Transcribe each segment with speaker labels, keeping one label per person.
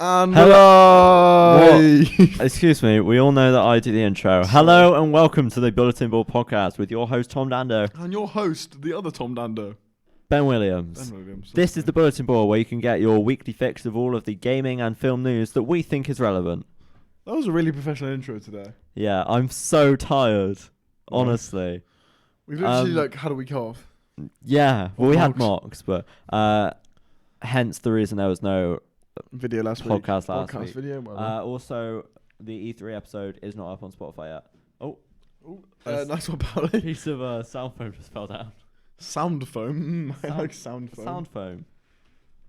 Speaker 1: And
Speaker 2: Hello! Excuse me, we all know that I do the intro. Hello and welcome to the Bull-etin podcast with your host Tom Dando.
Speaker 1: And your host, the other Tom Dando.
Speaker 2: Ben Williams. This is the Bull-etin Board where you can get your weekly fix of all of the gaming and film news that we think is relevant.
Speaker 1: That was a really professional intro today.
Speaker 2: Yeah, I'm so tired. Honestly.
Speaker 1: We've literally had a week off.
Speaker 2: Yeah, well we had mocks, but hence the reason there was no
Speaker 1: video last week.
Speaker 2: Podcast last week.
Speaker 1: Video.
Speaker 2: Also, the E3 episode is not up on Spotify yet.
Speaker 1: Nice one, Pauli.
Speaker 2: Piece of sound foam just fell down.
Speaker 1: Sound foam. I like sound foam.
Speaker 2: Sound foam.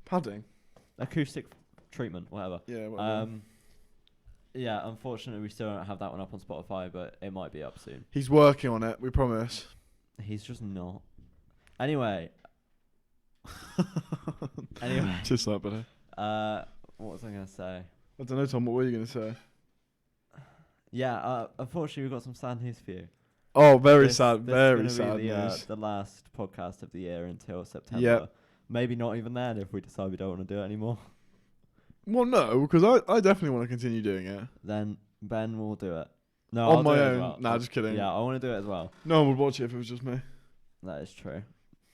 Speaker 1: Padding.
Speaker 2: Acoustic treatment, whatever.
Speaker 1: Yeah. Whatever.
Speaker 2: Yeah. Unfortunately, we still don't have that one up on Spotify, but it might be up soon.
Speaker 1: He's working on it. We promise.
Speaker 2: He's just not. Anyway.
Speaker 1: Just that, buddy.
Speaker 2: What was I going to say?
Speaker 1: I don't know, Tom. What were you going to say?
Speaker 2: Yeah, unfortunately, we've got some sad news for you.
Speaker 1: Oh, very sad.
Speaker 2: This
Speaker 1: Very
Speaker 2: is
Speaker 1: sad
Speaker 2: be
Speaker 1: news.
Speaker 2: the last podcast of the year until September.
Speaker 1: Yep.
Speaker 2: Maybe not even then if we decide we don't want to do it anymore.
Speaker 1: Well, no, because I definitely want to continue doing it.
Speaker 2: Then Ben will do it. No,
Speaker 1: On
Speaker 2: I'll
Speaker 1: my
Speaker 2: do it
Speaker 1: own.
Speaker 2: as well.
Speaker 1: Nah, just kidding.
Speaker 2: Yeah, I want to do it as well.
Speaker 1: No one would watch it if it was just me.
Speaker 2: That is true.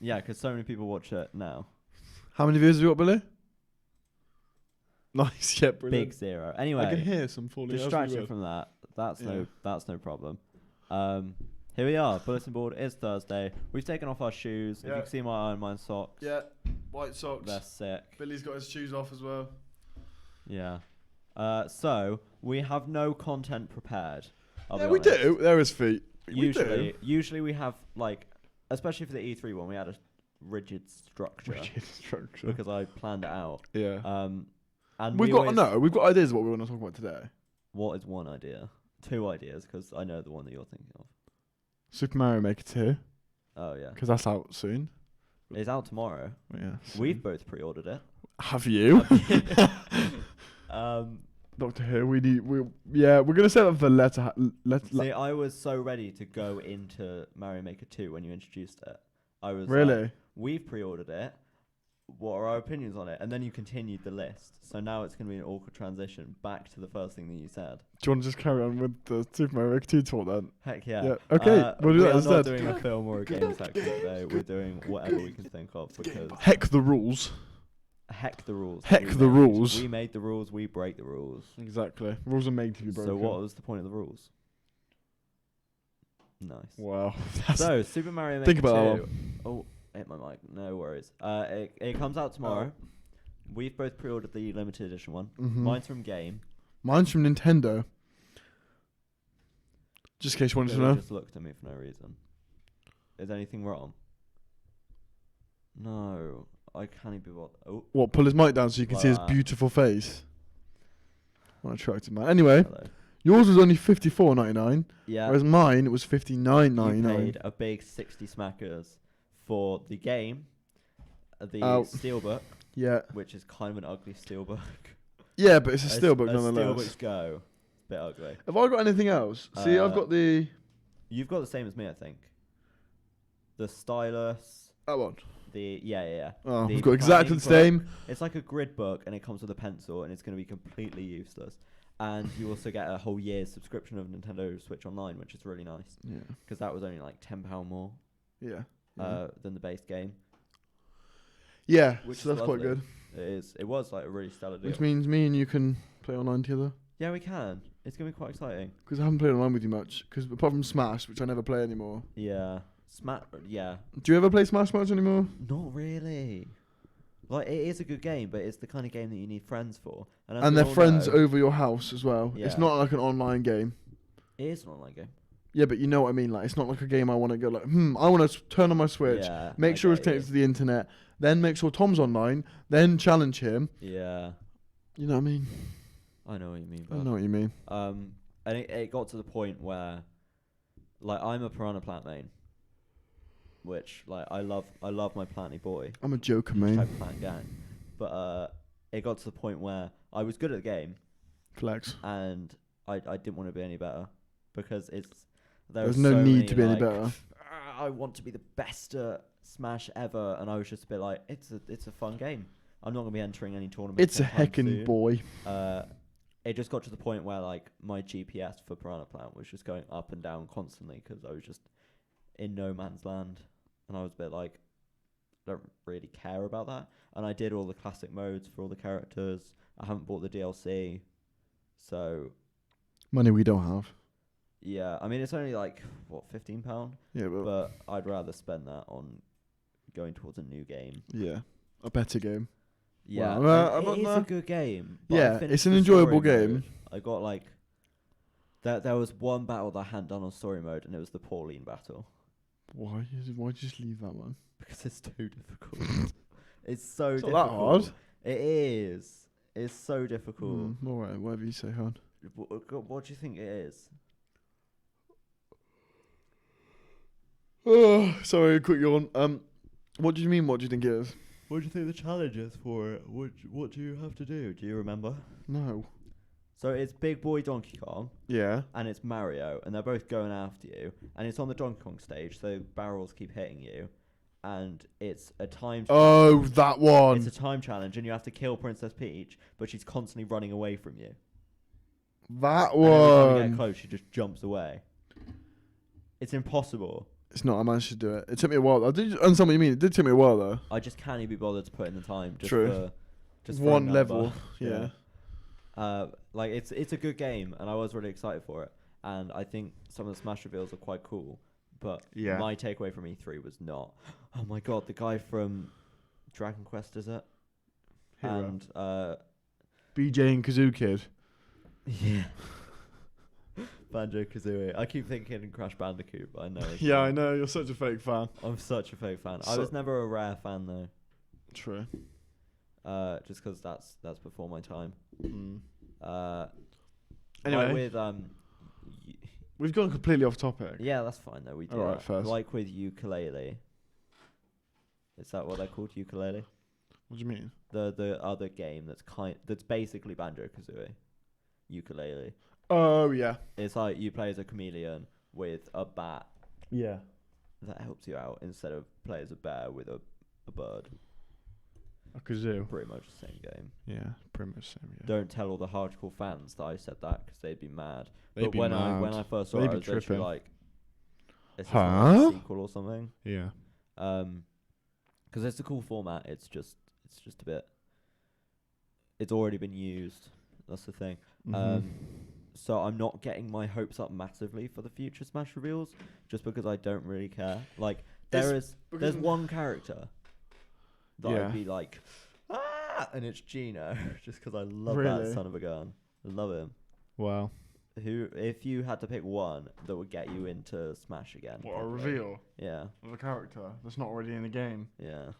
Speaker 2: Yeah, because so many people watch it now.
Speaker 1: How many views have you got, Billy? Nice, yeah, brilliant.
Speaker 2: Big 0. Anyway,
Speaker 1: I can hear some falling.
Speaker 2: distraction from that. That's no problem. Here we are. Bulletin board is Thursday. We've taken off our shoes.
Speaker 1: Yeah.
Speaker 2: If you can see my Iron Man socks.
Speaker 1: Yeah, white socks.
Speaker 2: They're sick.
Speaker 1: Billy's got his shoes off as well.
Speaker 2: Yeah. So we have no content prepared.
Speaker 1: Yeah, we do. There is feet.
Speaker 2: Usually we have especially for the E3 one, we had a rigid structure. Because I planned it out.
Speaker 1: Yeah.
Speaker 2: And
Speaker 1: we've got ideas of what we want to talk about today.
Speaker 2: What is one idea? 2 ideas, because I know the one that you're thinking of.
Speaker 1: Super Mario Maker 2.
Speaker 2: Oh yeah.
Speaker 1: Because that's out soon.
Speaker 2: It's out tomorrow.
Speaker 1: Yeah.
Speaker 2: We've both pre-ordered it.
Speaker 1: Have you? Doctor Who. We're gonna set up the letter.
Speaker 2: See, I was so ready to go into Mario Maker 2 when you introduced it. I was
Speaker 1: really.
Speaker 2: Like, we've pre-ordered it. What are our opinions on it? And then you continued the list. So now it's going to be an awkward transition back to the first thing that you said.
Speaker 1: Do you want to just carry on with the Super Mario Maker 2 talk then?
Speaker 2: Heck yeah.
Speaker 1: Yeah. Okay, we'll do that instead.
Speaker 2: We're not doing a film or a game section today. We're doing whatever we can think of because...
Speaker 1: Heck the rules.
Speaker 2: Heck the rules.
Speaker 1: Heck the rules.
Speaker 2: We made the rules, we break the rules.
Speaker 1: Exactly. Rules are made to be broken.
Speaker 2: So what was the point of the rules? Nice.
Speaker 1: Wow.
Speaker 2: So, Super Mario Maker 2.
Speaker 1: Think about that one.
Speaker 2: Oh, hit my mic. No worries. It comes out tomorrow. We've both pre-ordered the limited edition one.
Speaker 1: Mm-hmm.
Speaker 2: Mine's from Game.
Speaker 1: Mine's from Nintendo. Just in case you wanted to know.
Speaker 2: Just looked at me for no reason. Is anything wrong? No. I can't even be bothered. Oh.
Speaker 1: What, pull his mic down so you can see his beautiful face? What an attractive man. Anyway,
Speaker 2: Hello.
Speaker 1: Yours was only $54.99.
Speaker 2: Yeah.
Speaker 1: Whereas mine was $59.99.
Speaker 2: You paid a big 60 smackers for the game, the steelbook.
Speaker 1: Yeah.
Speaker 2: Which is kind of an ugly steelbook.
Speaker 1: Yeah, but it's a steelbook nonetheless.
Speaker 2: Steelbooks go. It's a bit ugly.
Speaker 1: Have I got anything else? See, I've got the...
Speaker 2: You've got the same as me, I think. The stylus.
Speaker 1: That one.
Speaker 2: Yeah.
Speaker 1: Oh, we've got exactly the same.
Speaker 2: It's like a grid book, and it comes with a pencil, and it's going to be completely useless. And you also get a whole year's subscription of Nintendo Switch Online, which is really nice. Yeah. Because that was only like £10 more.
Speaker 1: Yeah.
Speaker 2: Than the base game.
Speaker 1: Yeah.
Speaker 2: Which
Speaker 1: so that's
Speaker 2: lovely.
Speaker 1: quite good.
Speaker 2: It is. It was like a really stellar deal.
Speaker 1: Which means me and you can play online together.
Speaker 2: Yeah, we can. It's gonna be quite exciting.
Speaker 1: Because I haven't played online with you much. Because apart from Smash, which I never play anymore.
Speaker 2: Yeah. Yeah.
Speaker 1: Do you ever play Smash much anymore?
Speaker 2: Not really. Like, it is a good game, but it's the kind of game that you need friends for. And,
Speaker 1: And they're friends over your house as well. Yeah. It's not like an online game.
Speaker 2: It is an online game.
Speaker 1: Yeah, but you know what I mean. Like, it's not like a game I want to go like, I want to turn on my Switch, make sure it's connected to the internet, then make sure Tom's online, then challenge him.
Speaker 2: Yeah.
Speaker 1: You know what I mean?
Speaker 2: I know what you mean.
Speaker 1: I know what you mean.
Speaker 2: And it got to the point where, like, I'm a Piranha Plant main, which, like, I love my Planty boy.
Speaker 1: I'm a Joker main.
Speaker 2: Type Plant gang. But it got to the point where I was good at the game.
Speaker 1: Flex.
Speaker 2: And I didn't want to be any better because
Speaker 1: there's no need to be any better.
Speaker 2: I want to be the best at Smash ever, and I was just a bit like, it's a fun game. I'm not gonna be entering any tournaments.
Speaker 1: It's a heckin' boy.
Speaker 2: It just got to the point where, like, my GPS for Piranha Plant was just going up and down constantly because I was just in no man's land, and I was a bit like, I don't really care about that. And I did all the classic modes for all the characters. I haven't bought the DLC, so
Speaker 1: money we don't have.
Speaker 2: Yeah, I mean, it's only like, what, £15?
Speaker 1: Yeah,
Speaker 2: but I'd rather spend that on going towards a new game.
Speaker 1: Yeah, a better game.
Speaker 2: Yeah,
Speaker 1: well,
Speaker 2: it is a good game.
Speaker 1: Yeah, it's an enjoyable game.
Speaker 2: I got, like, there was one battle that I hadn't done on story mode, and it was the Pauline battle.
Speaker 1: Why'd you just leave that one?
Speaker 2: Because it's too difficult. It's so difficult.
Speaker 1: Not that hard.
Speaker 2: It is. It's so difficult.
Speaker 1: All right, whatever you say, hon.
Speaker 2: What do you think it is?
Speaker 1: Oh, sorry, quick yawn. What do you mean? What do you think it is?
Speaker 2: What do you think the challenge is for it? What do you have to do? Do you remember?
Speaker 1: No.
Speaker 2: So it's Big Boy Donkey Kong.
Speaker 1: Yeah.
Speaker 2: And it's Mario, and they're both going after you. And it's on the Donkey Kong stage, so barrels keep hitting you. And it's a time
Speaker 1: challenge. That one.
Speaker 2: It's a time challenge, and you have to kill Princess Peach, but she's constantly running away from you.
Speaker 1: That one.
Speaker 2: And every time you get close, she just jumps away. It's impossible.
Speaker 1: It's not. I managed to do it. It took me a while. I did understand what you mean. It did take me a while, though.
Speaker 2: I just can't even be bothered to put in the time. Just
Speaker 1: True.
Speaker 2: For just
Speaker 1: one level. Yeah.
Speaker 2: Like, it's a good game, and I was really excited for it. And I think some of the Smash reveals are quite cool. But my takeaway from E3 was not, oh my god, the guy from Dragon Quest, is it?
Speaker 1: Hero.
Speaker 2: And
Speaker 1: BJ and Kazoo Kid.
Speaker 2: Yeah. Banjo-Kazooie. I keep thinking Crash Bandicoot, but I know.
Speaker 1: Yeah, I know. You're such a fake fan.
Speaker 2: I'm such a fake fan. I was never a Rare fan, though.
Speaker 1: True.
Speaker 2: Just because that's before my time.
Speaker 1: Anyway.
Speaker 2: Like
Speaker 1: we've gone completely off topic.
Speaker 2: Yeah, that's fine, though. We do
Speaker 1: All right, first.
Speaker 2: Like with ukulele. Is that what they're called, ukulele?
Speaker 1: What do you mean?
Speaker 2: The other game that's basically Banjo-Kazooie. Ukulele.
Speaker 1: Oh, yeah.
Speaker 2: It's like you play as a chameleon with a bat.
Speaker 1: Yeah.
Speaker 2: That helps you out instead of play as a bear with a bird.
Speaker 1: A kazoo.
Speaker 2: Pretty much the same game.
Speaker 1: Yeah, pretty much the same. Yeah.
Speaker 2: Don't tell all the hardcore fans that I said that because they'd be mad.
Speaker 1: They'd be mad.
Speaker 2: When I first saw it, I was literally like, "Is this
Speaker 1: Huh?
Speaker 2: like a sequel or something?"
Speaker 1: Yeah.
Speaker 2: Because it's a cool format. It's just a bit. It's already been used. That's the thing. So I'm not getting my hopes up massively for the future Smash reveals, just because I don't really care. Like there's one character that I'd be like, and it's Gino, just because I love that son of a gun. I love him.
Speaker 1: Wow.
Speaker 2: Who, if you had to pick one that would get you into Smash again?
Speaker 1: What, a reveal?
Speaker 2: Yeah.
Speaker 1: Of a character that's not already in the game?
Speaker 2: Yeah.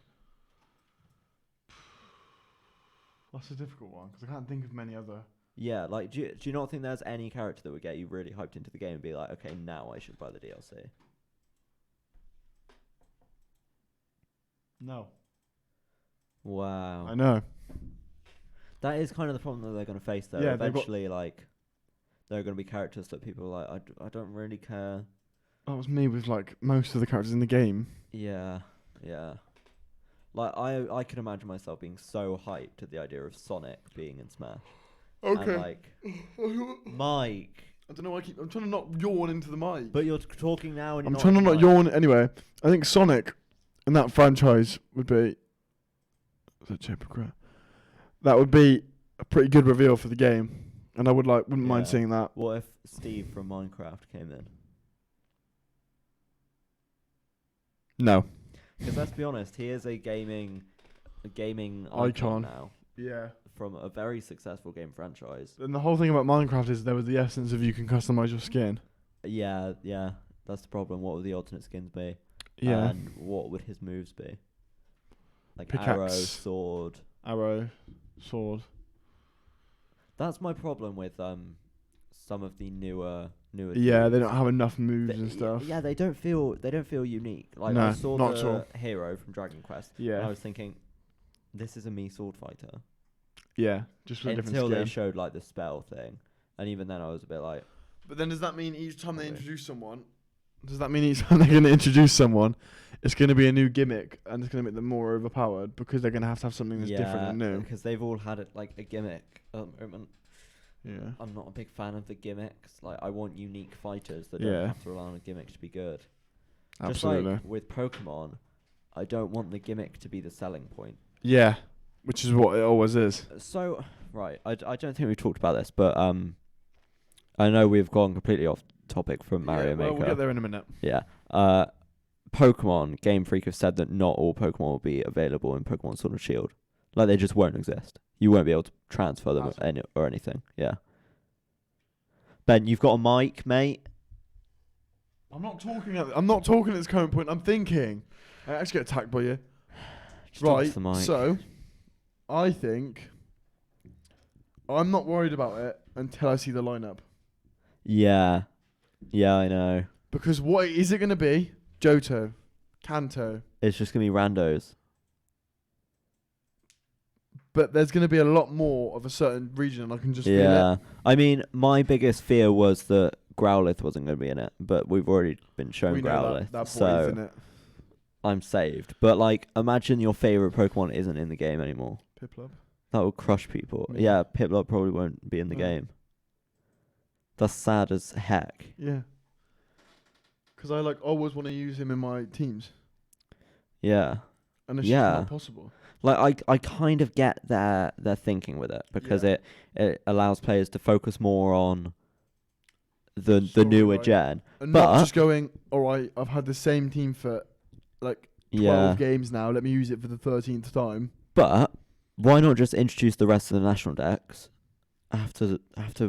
Speaker 1: That's a difficult one, because I can't think of many other...
Speaker 2: Yeah, like, do you not think there's any character that would get you really hyped into the game and be like, okay, now I should buy the DLC?
Speaker 1: No.
Speaker 2: Wow.
Speaker 1: I know.
Speaker 2: That is kind of the problem that they're going to face, though.
Speaker 1: Yeah,
Speaker 2: eventually, like, there are going to be characters that people are like, I don't really care.
Speaker 1: That was me with, like, most of the characters in the game.
Speaker 2: Yeah, yeah. Like, I can imagine myself being so hyped at the idea of Sonic being in Smash.
Speaker 1: Okay.
Speaker 2: And, like, Mike.
Speaker 1: I don't know, I'm trying to not yawn into the mic.
Speaker 2: But you're talking now and
Speaker 1: I'm trying to not yawn anyway. I think Sonic in that franchise would be... That would be a pretty good reveal for the game. And I wouldn't mind seeing that.
Speaker 2: What if Steve from Minecraft came in?
Speaker 1: No.
Speaker 2: Because let's be honest, he is a gaming
Speaker 1: Icon
Speaker 2: now.
Speaker 1: Yeah.
Speaker 2: From a very successful game franchise.
Speaker 1: And the whole thing about Minecraft is there was the essence of you can customize your skin.
Speaker 2: Yeah. That's the problem. What would the alternate skins be?
Speaker 1: Yeah.
Speaker 2: And what would his moves be? Like
Speaker 1: Pickaxe.
Speaker 2: Arrow,
Speaker 1: sword.
Speaker 2: That's my problem with some of the newer.
Speaker 1: Yeah, they don't have enough moves and stuff.
Speaker 2: Yeah, they don't feel unique. Like
Speaker 1: No,
Speaker 2: I saw
Speaker 1: not
Speaker 2: the
Speaker 1: at all.
Speaker 2: hero from Dragon Quest.
Speaker 1: Yeah.
Speaker 2: And I was thinking, this is a me sword fighter.
Speaker 1: Yeah, just with a different
Speaker 2: Until
Speaker 1: skin.
Speaker 2: they showed like the spell thing, and even then I was a bit like.
Speaker 1: But then does that mean each time they introduce someone? Does that mean each time they're going to introduce someone, it's going to be a new gimmick and it's going to make them more overpowered because they're going to have something that's different and new?
Speaker 2: Because they've all had it like a gimmick.
Speaker 1: Yeah.
Speaker 2: I'm not a big fan of the gimmicks. Like I want unique fighters that don't have to rely on a gimmick to be good.
Speaker 1: Absolutely.
Speaker 2: Just like with Pokemon, I don't want the gimmick to be the selling point.
Speaker 1: Yeah, which is what it always is.
Speaker 2: So, right, I don't think we've talked about this, but I know we've gone completely off topic from Mario Maker.
Speaker 1: We'll get there in a minute.
Speaker 2: Yeah. Pokemon, Game Freak have said that not all Pokemon will be available in Pokemon Sword and Shield. Like, they just won't exist. You won't be able to transfer them or anything. Yeah. Ben, you've got a mic, mate.
Speaker 1: I'm not talking at this current point. I'm thinking. I actually get attacked by you.
Speaker 2: Just talk to the
Speaker 1: Right,
Speaker 2: mic.
Speaker 1: so I think I'm not worried about it until I see the lineup.
Speaker 2: Yeah. Yeah, I know.
Speaker 1: Because what is it going to be? Johto, Kanto.
Speaker 2: It's just going to be randos.
Speaker 1: But there's going to be a lot more of a certain region, and I can just feel it.
Speaker 2: I mean, my biggest fear was that Growlithe wasn't going to be in it, but we've already been shown
Speaker 1: We know
Speaker 2: Growlithe,
Speaker 1: that
Speaker 2: so
Speaker 1: boy's in it.
Speaker 2: I'm saved. But like, imagine your favorite Pokemon isn't in the game anymore.
Speaker 1: Piplup.
Speaker 2: That would crush people.
Speaker 1: Yeah.
Speaker 2: Yeah, Piplup probably won't be in the game. That's sad as heck.
Speaker 1: Yeah. Because I always want to use him in my teams,
Speaker 2: Yeah.
Speaker 1: and it's just not possible.
Speaker 2: Like I kind of get their thinking with it because it allows players to focus more on the newer gen,
Speaker 1: And
Speaker 2: but
Speaker 1: not just going, all right, I've had the same team for 12 games now, let me use it for the 13th time.
Speaker 2: But why not just introduce the rest of the national decks after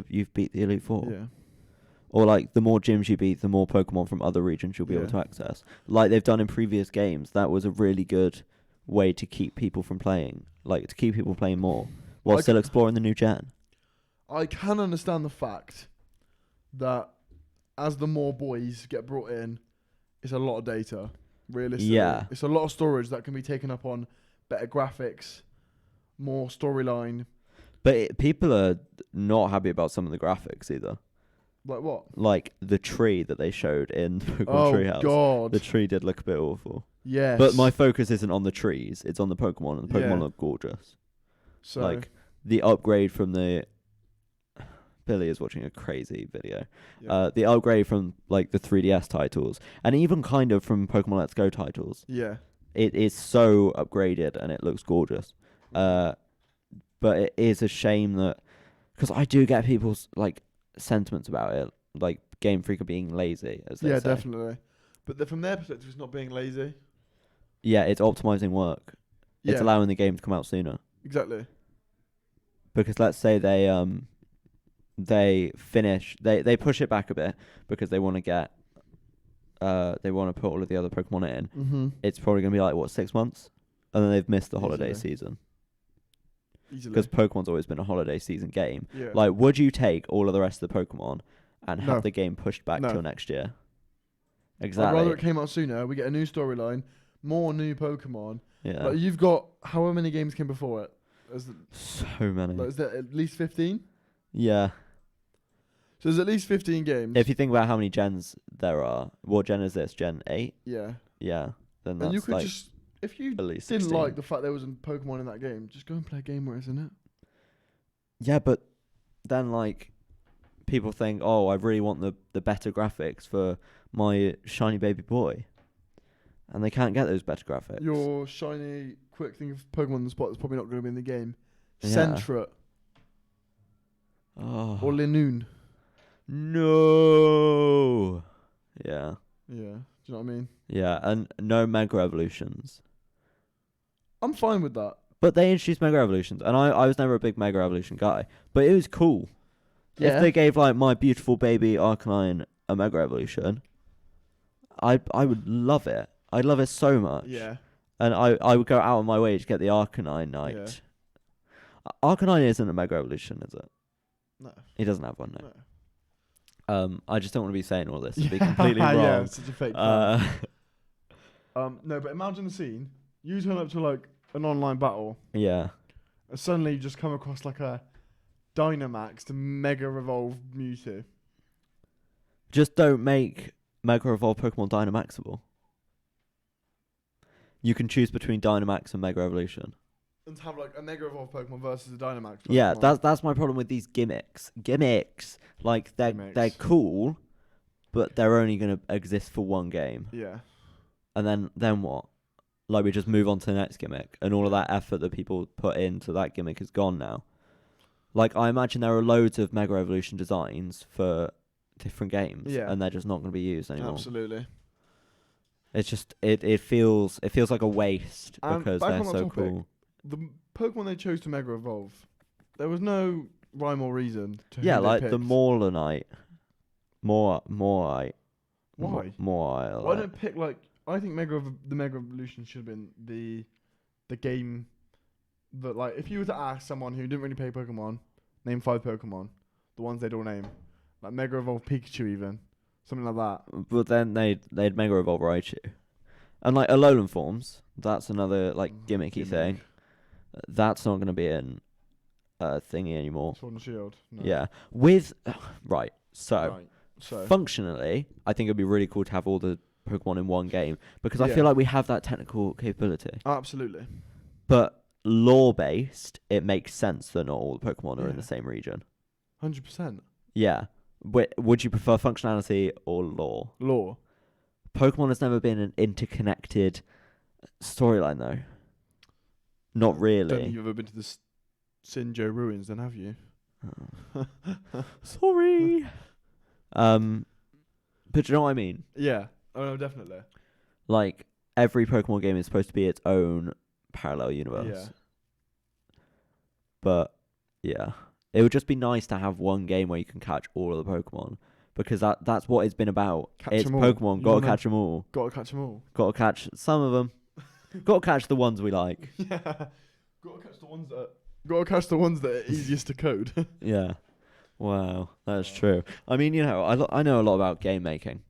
Speaker 2: you've beat the Elite Four?
Speaker 1: Yeah.
Speaker 2: Or like the more gyms you beat, the more Pokemon from other regions you'll be able to access. Like they've done in previous games. That was a really good way to keep people from playing. Like to keep people playing more while still exploring the new gen. I
Speaker 1: can understand the fact that as the more boys get brought in, it's a lot of data. Realistically.
Speaker 2: Yeah.
Speaker 1: It's a lot of storage that can be taken up on better graphics, more storyline.
Speaker 2: But people are not happy about some of the graphics either.
Speaker 1: Like what?
Speaker 2: Like the tree that they showed in Pokemon Treehouse.
Speaker 1: Oh, God.
Speaker 2: The tree did look a bit awful.
Speaker 1: Yes.
Speaker 2: But my focus isn't on the trees. It's on the Pokemon, and the Pokemon
Speaker 1: Yeah.
Speaker 2: look gorgeous.
Speaker 1: So,
Speaker 2: Like, the upgrade from the... Billy is watching a crazy video.
Speaker 1: yeah.
Speaker 2: The upgrade from, like, the 3DS titles, and even kind of from Pokemon Let's Go titles.
Speaker 1: Yeah.
Speaker 2: It is so upgraded, and it looks gorgeous. But it is a shame that... Because I do get people's, like, sentiments about it. Like, Game Freak are being lazy, as they say.
Speaker 1: Definitely. But from their perspective, it's not being lazy.
Speaker 2: Yeah, it's optimizing work.
Speaker 1: Yeah.
Speaker 2: It's allowing the game to come out sooner.
Speaker 1: Exactly.
Speaker 2: Because let's say they push it back a bit because they want to get they want to put all of the other Pokemon in.
Speaker 1: Mm-hmm.
Speaker 2: It's probably going to be like 6 months, and then they've missed the holiday
Speaker 1: Easily.
Speaker 2: season
Speaker 1: Easily.
Speaker 2: because Pokemon's always been a holiday season game.
Speaker 1: Yeah.
Speaker 2: Like, would you take all of the rest of the Pokemon and
Speaker 1: No.
Speaker 2: have the game pushed back
Speaker 1: No.
Speaker 2: till next year?
Speaker 1: I'd
Speaker 2: Exactly.
Speaker 1: rather it came out sooner. We get a new storyline, more new Pokemon.
Speaker 2: Yeah.
Speaker 1: Like you've got however many games came before it.
Speaker 2: So many.
Speaker 1: Is there at least 15?
Speaker 2: Yeah.
Speaker 1: So there's at least 15 games.
Speaker 2: If you think about how many gens there are, what gen is this? Gen 8?
Speaker 1: Yeah.
Speaker 2: Yeah. Then that's
Speaker 1: And you could
Speaker 2: like
Speaker 1: just, if you
Speaker 2: at least
Speaker 1: didn't
Speaker 2: 16.
Speaker 1: like the fact there was a Pokemon in that game, just go and play a game where it's in it.
Speaker 2: Yeah, but then like people think, oh, I really want the better graphics for my shiny baby boy, and they can't get those better graphics.
Speaker 1: Your shiny, quick thing of Pokemon on the spot that's probably not going to be in the game.
Speaker 2: Yeah.
Speaker 1: Sentret.
Speaker 2: Oh.
Speaker 1: Or Linoon.
Speaker 2: No. Yeah.
Speaker 1: Yeah. Do you know what I mean?
Speaker 2: Yeah, and no Mega Evolutions.
Speaker 1: I'm fine with that.
Speaker 2: But they introduced Mega Evolutions, and I was never a big Mega Evolution guy. But it was cool.
Speaker 1: Yeah.
Speaker 2: If they gave, like, my beautiful baby Arcanine a Mega Evolution, I would love it. I'd love it so much.
Speaker 1: Yeah.
Speaker 2: And I would go out of my way to get the Arcanine Knight.
Speaker 1: Yeah.
Speaker 2: Arcanine isn't a Mega Evolution, is it?
Speaker 1: No.
Speaker 2: He doesn't have one, no. I just don't want to be saying all this and be
Speaker 1: Yeah.
Speaker 2: completely wrong.
Speaker 1: Yeah, it's such a fake fan. No, but imagine the scene. You turn up to like an online battle.
Speaker 2: Yeah.
Speaker 1: And suddenly you just come across like a Dynamax to Mega Evolve Mewtwo.
Speaker 2: Just don't make Mega Evolved Pokemon Dynamaxable. You can choose between Dynamax and Mega Evolution.
Speaker 1: And to have like a Mega Evolved Pokemon versus a Dynamax Pokemon.
Speaker 2: Yeah, that's my problem with these gimmicks. Like they're cool, but they're only gonna exist for one game.
Speaker 1: Yeah.
Speaker 2: And then what? Like we just move on to the next gimmick, and all of that effort that people put into that gimmick is gone now. Like I imagine there are loads of Mega Evolution designs for different games, and they're just not going to be used anymore.
Speaker 1: Absolutely.
Speaker 2: It's just it feels like a waste because they're so cool.
Speaker 1: The Pokemon they chose to Mega Evolve, there was no rhyme or reason to
Speaker 2: like the Morlonite. Morite.
Speaker 1: Why?
Speaker 2: Morite.
Speaker 1: Why don't pick like I think the Mega Evolution should have been the game that like if you were to ask someone who didn't really play Pokemon, name 5 Pokemon, the ones they'd all name. Like Mega Evolve Pikachu even. Something like that.
Speaker 2: But then they'd Mega Evolve Raichu. And like Alolan forms, that's another like gimmicky thing. That's not going to be in thingy anymore.
Speaker 1: Sword and Shield. No.
Speaker 2: Yeah. Right. So functionally, I think it'd be really cool to have all the Pokemon in one game because I feel like we have that technical capability.
Speaker 1: Absolutely.
Speaker 2: But lore-based, it makes sense that not all the Pokemon are in the same region.
Speaker 1: 100%.
Speaker 2: Yeah. Would you prefer functionality or lore?
Speaker 1: Lore.
Speaker 2: Pokemon has never been an interconnected storyline, though. Not really.
Speaker 1: Don't think you've ever been to the Sinjo ruins, then have you?
Speaker 2: Oh. Sorry. But do you know what I mean?
Speaker 1: Yeah. Oh no, definitely.
Speaker 2: Like every Pokemon game is supposed to be its own parallel universe.
Speaker 1: Yeah.
Speaker 2: But yeah, it would just be nice to have one game where you can catch all of the Pokemon because that's what it's been about. It's Pokemon. Gotta catch them all.
Speaker 1: Gotta catch them all.
Speaker 2: Gotta catch some of them. Gotta catch the ones we like.
Speaker 1: Yeah. Gotta catch the ones that are easiest to code.
Speaker 2: Yeah. Wow, that's true. I mean, you know, I know a lot about game making.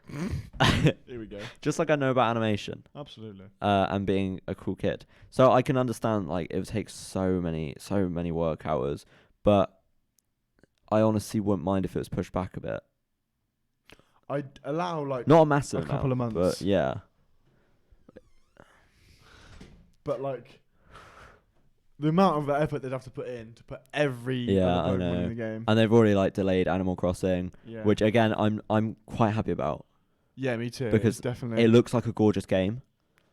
Speaker 1: Here we go.
Speaker 2: Just like I know about animation.
Speaker 1: Absolutely.
Speaker 2: And being a cool kid. So I can understand like it would take so many work hours, but I honestly wouldn't mind if it was pushed back a bit.
Speaker 1: I'd allow like
Speaker 2: not a massive
Speaker 1: a couple of months.
Speaker 2: But yeah.
Speaker 1: But like the amount of effort they'd have to put in to put every Pokemon in the game.
Speaker 2: And they've already like delayed Animal Crossing, which again I'm quite happy about.
Speaker 1: Yeah, me too.
Speaker 2: Because
Speaker 1: definitely
Speaker 2: it looks like a gorgeous game.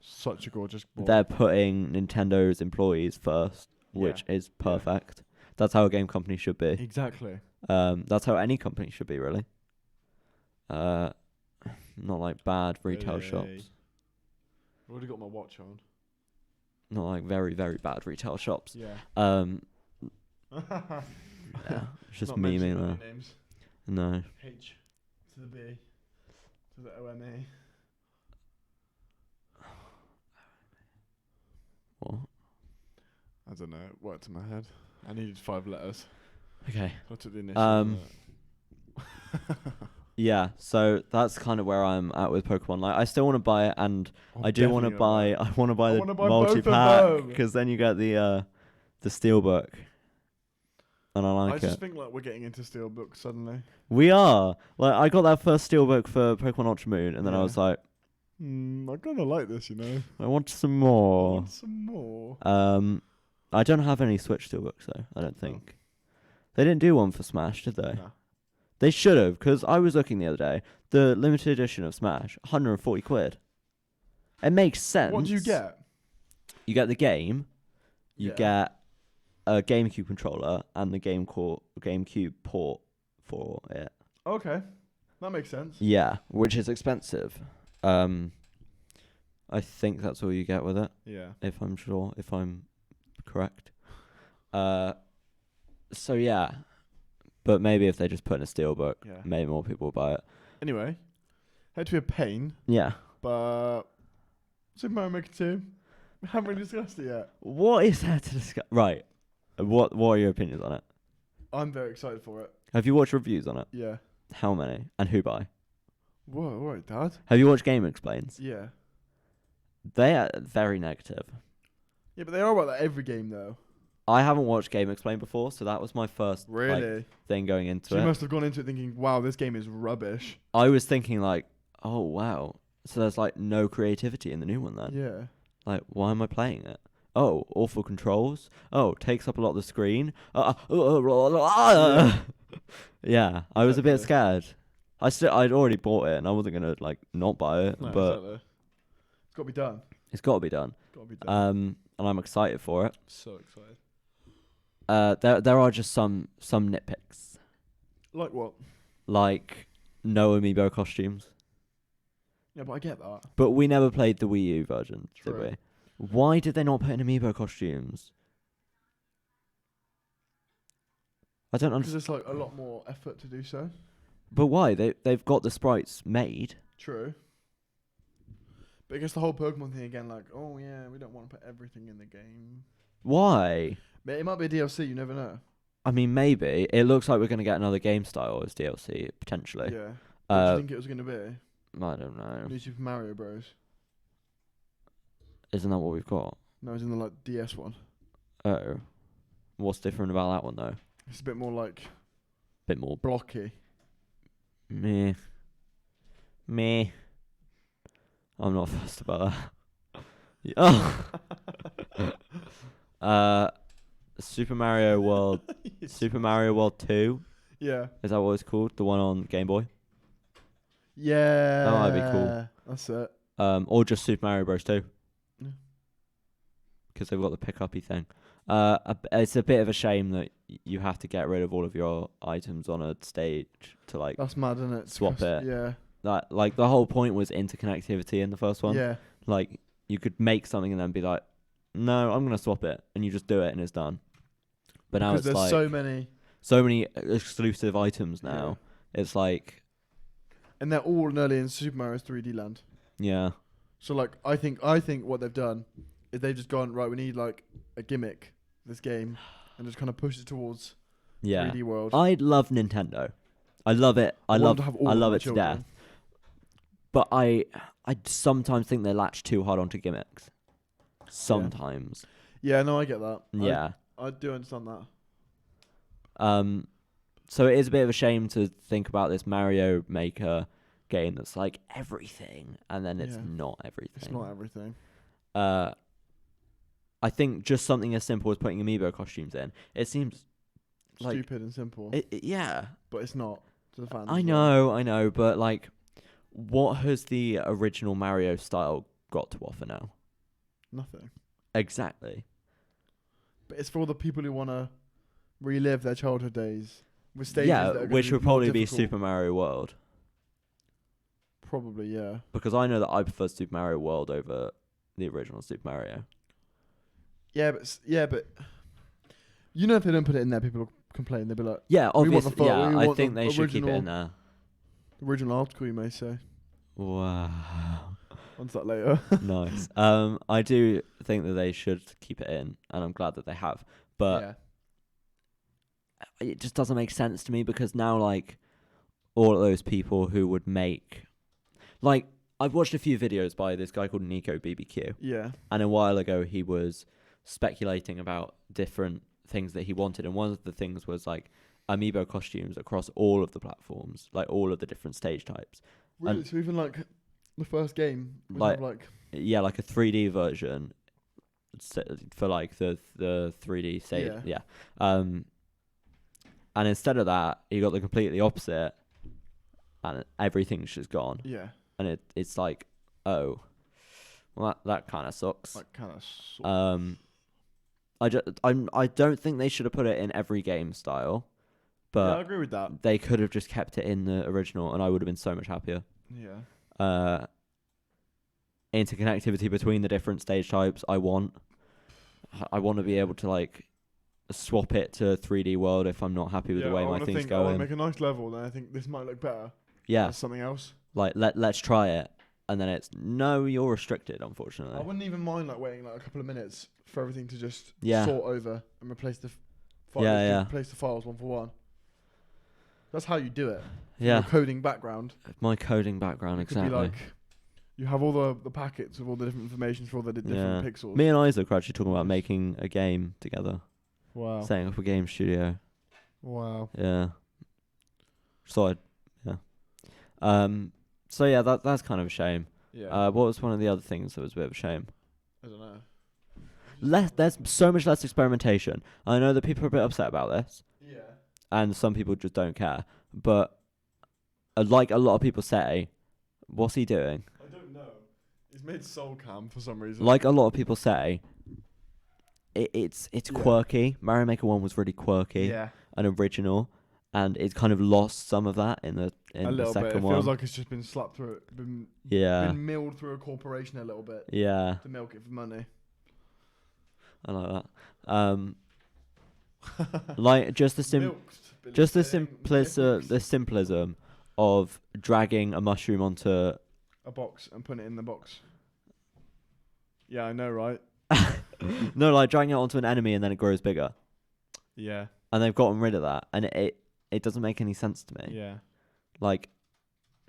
Speaker 1: Such a gorgeous ball.
Speaker 2: They're putting Nintendo's employees first, which is perfect. Yeah. That's how a game company should be.
Speaker 1: Exactly.
Speaker 2: That's how any company should be, really. Not like bad retail shops.
Speaker 1: I've already got my watch on.
Speaker 2: Not like very, very bad retail shops.
Speaker 1: Yeah.
Speaker 2: Yeah, it's just memeing there.
Speaker 1: Names.
Speaker 2: No.
Speaker 1: H to the B to the OME.
Speaker 2: What?
Speaker 1: I don't know. It worked in my head. I needed 5 letters.
Speaker 2: Okay.
Speaker 1: So I took the initial.
Speaker 2: Yeah, so that's kind of where I'm at with Pokemon. Like, I still want to buy it, and I do want to buy. I want to buy the multi-pack because then you get the steelbook, and I like it.
Speaker 1: I just think like we're getting into steelbook suddenly.
Speaker 2: We are. Like, I got that first steelbook for Pokemon Ultra Moon, and then I was like,
Speaker 1: I kind of like this, you know.
Speaker 2: I want some more. I don't have any Switch steelbooks though. I don't think they didn't do one for Smash, did they?
Speaker 1: No.
Speaker 2: They should have, because I was looking the other day. The limited edition of Smash, 140 quid. It makes sense.
Speaker 1: What do you get?
Speaker 2: You get the game. You get a GameCube controller and the GameCube port for it.
Speaker 1: Okay, that makes sense.
Speaker 2: Yeah, which is expensive. I think that's all you get with it.
Speaker 1: Yeah.
Speaker 2: If I'm correct. So yeah, but maybe if they just put in a steelbook,
Speaker 1: Yeah.
Speaker 2: maybe more people will buy it.
Speaker 1: Anyway, had to be a pain,
Speaker 2: Yeah.
Speaker 1: but Super Mario Maker 2, we haven't really discussed it yet.
Speaker 2: What is there to discuss? Right. What are your opinions on it?
Speaker 1: I'm very excited for it.
Speaker 2: Have you watched reviews on it?
Speaker 1: Yeah.
Speaker 2: How many? And who by?
Speaker 1: Whoa, alright, Dad.
Speaker 2: Have you watched Game Explains?
Speaker 1: Yeah.
Speaker 2: They are very negative.
Speaker 1: Yeah, but they are about that every game, though.
Speaker 2: I haven't watched Game Explain before, so that was my first
Speaker 1: Really?
Speaker 2: thing going into
Speaker 1: So
Speaker 2: it.
Speaker 1: you must have gone into it thinking, wow, this game is rubbish.
Speaker 2: I was thinking like, oh wow, so there's like no creativity in the new one then.
Speaker 1: Yeah.
Speaker 2: Like, why am I playing it? Oh, awful controls. Oh, takes up a lot of the screen. Yeah, I was a bit scared. I'd already bought it, and I wasn't gonna like not buy it,
Speaker 1: No,
Speaker 2: but
Speaker 1: exactly. It's got to be done.
Speaker 2: it's got to be done.
Speaker 1: Got to be done.
Speaker 2: And I'm excited for it.
Speaker 1: So excited.
Speaker 2: There are just some nitpicks,
Speaker 1: Like what?
Speaker 2: like no amiibo costumes.
Speaker 1: Yeah, but I get that.
Speaker 2: But we never played the Wii U version,
Speaker 1: True.
Speaker 2: did we? Why did they not put in amiibo costumes? I don't
Speaker 1: Because
Speaker 2: understand.
Speaker 1: it's like a lot more effort to do so.
Speaker 2: But why? They've got the sprites made.
Speaker 1: True. But I guess the whole Pokemon thing again, like, oh yeah, we don't want to put everything in the game.
Speaker 2: Why?
Speaker 1: But it might be a DLC, you never know.
Speaker 2: I mean, maybe. It looks like we're going to get another game style as DLC, potentially.
Speaker 1: Yeah. What do you
Speaker 2: Uh,
Speaker 1: think it was going to be?
Speaker 2: I don't know.
Speaker 1: New Super Mario Bros.
Speaker 2: Isn't that what we've got?
Speaker 1: No, it's in the like DS one.
Speaker 2: Oh. What's different about that one, though?
Speaker 1: It's a bit more like
Speaker 2: Bit more
Speaker 1: blocky.
Speaker 2: meh. I'm not fussed about that. Oh. Super Mario World. Super Mario World 2.
Speaker 1: Yeah.
Speaker 2: Is that what it's called? The one on Game Boy?
Speaker 1: Yeah.
Speaker 2: That might be cool.
Speaker 1: That's it.
Speaker 2: Or just Super Mario Bros. 2.
Speaker 1: Yeah.
Speaker 2: Because they've got the pick-uppy thing. It's a bit of a shame that you have to get rid of all of your items on a stage to like
Speaker 1: That's mad, isn't it?
Speaker 2: swap it.
Speaker 1: Yeah.
Speaker 2: That like the whole point was interconnectivity in the first one.
Speaker 1: Yeah.
Speaker 2: Like you could make something and then be like, no, I'm gonna swap it, and you just do it and it's done. But now
Speaker 1: Because
Speaker 2: it's
Speaker 1: there's
Speaker 2: like
Speaker 1: so many.
Speaker 2: so many exclusive items now. It's like,
Speaker 1: And they're all nearly in Super Mario's 3D land.
Speaker 2: yeah,
Speaker 1: So like I think what they've done is they've just gone, right, we need like a gimmick for this game and just kind of push it towards
Speaker 2: yeah.
Speaker 1: 3D world.
Speaker 2: I love Nintendo. I love it. I
Speaker 1: want
Speaker 2: love
Speaker 1: to have all
Speaker 2: I
Speaker 1: of
Speaker 2: love
Speaker 1: my
Speaker 2: it to
Speaker 1: children.
Speaker 2: death. But I sometimes think they latch too hard onto gimmicks. Sometimes.
Speaker 1: Yeah, no, I get that.
Speaker 2: Yeah.
Speaker 1: I do understand that.
Speaker 2: So it is a bit of a shame to think about this Mario Maker game that's like everything, and then it's
Speaker 1: Yeah.
Speaker 2: not everything.
Speaker 1: It's not everything.
Speaker 2: I think just something as simple as putting amiibo costumes in. It seems like
Speaker 1: Stupid and simple.
Speaker 2: yeah.
Speaker 1: But it's not to the fans.
Speaker 2: I know, but like, what has the original Mario style got to offer now?
Speaker 1: Nothing.
Speaker 2: Exactly.
Speaker 1: But it's for all the people who want to relive their childhood days with stages that are gonna
Speaker 2: which
Speaker 1: be
Speaker 2: would
Speaker 1: more
Speaker 2: probably be
Speaker 1: difficult.
Speaker 2: Super Mario World,
Speaker 1: Probably, yeah.
Speaker 2: because I know that I prefer Super Mario World over the original Super Mario.
Speaker 1: Yeah, but you know, if they don't put it in there, people will complain. They'll be like,
Speaker 2: Yeah,
Speaker 1: We want
Speaker 2: obviously.
Speaker 1: the
Speaker 2: Yeah,
Speaker 1: we
Speaker 2: I
Speaker 1: want
Speaker 2: think
Speaker 1: the
Speaker 2: they should keep it in
Speaker 1: original-
Speaker 2: there.
Speaker 1: original article, you may say.
Speaker 2: Wow.
Speaker 1: Onto that later.
Speaker 2: Nice. I do think that they should keep it in, and I'm glad that they have. But it just doesn't make sense to me, because now, like, all of those people who would make, like, I've watched a few videos by this guy called Nico BBQ,
Speaker 1: Yeah.
Speaker 2: and a while ago he was speculating about different things that he wanted, and one of the things was like amiibo costumes across all of the platforms, like all of the different stage types.
Speaker 1: Really?
Speaker 2: And-
Speaker 1: So even like the first game, would
Speaker 2: Like-
Speaker 1: have like
Speaker 2: Yeah, like a 3D version for like the 3D stage.
Speaker 1: Yeah.
Speaker 2: And instead of that, you got the completely opposite, and everything's just gone.
Speaker 1: yeah,
Speaker 2: And it's like, oh, well, that kind of sucks.
Speaker 1: like kind of.
Speaker 2: I don't think they should have put it in every game style,
Speaker 1: Yeah, I
Speaker 2: but
Speaker 1: agree with that.
Speaker 2: they could have just kept it in the original, and I would have been so much happier.
Speaker 1: Yeah.
Speaker 2: Interconnectivity between the different stage types. I want to be able to like swap it to 3D world if I'm not happy with the way my thing's
Speaker 1: I want
Speaker 2: going.
Speaker 1: to make a nice level, and I think this might look better.
Speaker 2: Yeah,
Speaker 1: As something else.
Speaker 2: like let's try it, and then it's no, you're restricted, unfortunately.
Speaker 1: I wouldn't even mind like waiting like a couple of minutes for everything to just
Speaker 2: Yeah.
Speaker 1: sort over and replace the files.
Speaker 2: Yeah.
Speaker 1: Replace the files one for one. That's how you do it.
Speaker 2: Yeah,
Speaker 1: Your coding background.
Speaker 2: my coding background
Speaker 1: It could be
Speaker 2: exactly.
Speaker 1: like you have all the packets with all the different information for all the different pixels.
Speaker 2: Me and Isaac are actually talking about making a game together,
Speaker 1: Wow.
Speaker 2: setting up a game studio.
Speaker 1: Wow.
Speaker 2: Yeah. So So yeah, that's kind of a shame.
Speaker 1: Yeah.
Speaker 2: What was one of the other things that was a bit of a shame?
Speaker 1: I don't know.
Speaker 2: There's so much less experimentation. I know that people are a bit upset about this,
Speaker 1: Yeah.
Speaker 2: and some people just don't care. But like a lot of people say, what's he doing?
Speaker 1: I don't know. He's made Soul Cam for some reason.
Speaker 2: Like a lot of people say, it's
Speaker 1: Yeah.
Speaker 2: quirky. Mario Maker 1 was really quirky
Speaker 1: Yeah.
Speaker 2: and original, and it's kind of lost some of that in the
Speaker 1: A little bit. It
Speaker 2: second one.
Speaker 1: feels like it's just been slapped through it. Been milled through a corporation a little bit
Speaker 2: Yeah,
Speaker 1: to milk it for money.
Speaker 2: I like that. Like just the simplism of dragging a mushroom onto
Speaker 1: a box and putting it in the box. Yeah, I know, right?
Speaker 2: no, like dragging it onto an enemy and then it grows bigger.
Speaker 1: Yeah.
Speaker 2: And they've gotten rid of that, and it doesn't make any sense to me.
Speaker 1: Yeah.
Speaker 2: Like,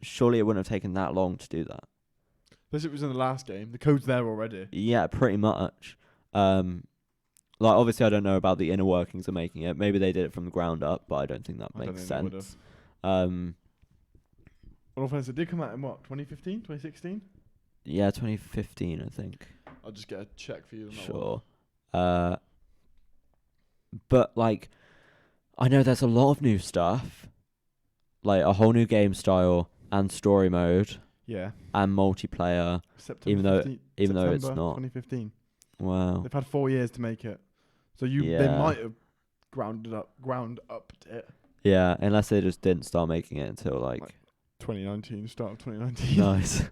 Speaker 2: surely it wouldn't have taken that long to do that.
Speaker 1: Plus, it was in the last game. The code's there already.
Speaker 2: Yeah, pretty much. Like obviously I don't know about the inner workings of making it. Maybe they did it from the ground up, but I don't think that makes sense.
Speaker 1: All offense, it did come out in what, 2015, 2016?
Speaker 2: Yeah, 2015, I think.
Speaker 1: I'll just get a check for you. On that
Speaker 2: Sure. But like, I know there's a lot of new stuff, like a whole new game style and story mode.
Speaker 1: Yeah.
Speaker 2: And multiplayer.
Speaker 1: September
Speaker 2: even though
Speaker 1: 15th,
Speaker 2: it's
Speaker 1: September
Speaker 2: not.
Speaker 1: 2015.
Speaker 2: Wow.
Speaker 1: They've had 4 years to make it, so they might have ground up it.
Speaker 2: Yeah, unless they just didn't start making it until like
Speaker 1: 2019, start of 2019.
Speaker 2: Nice.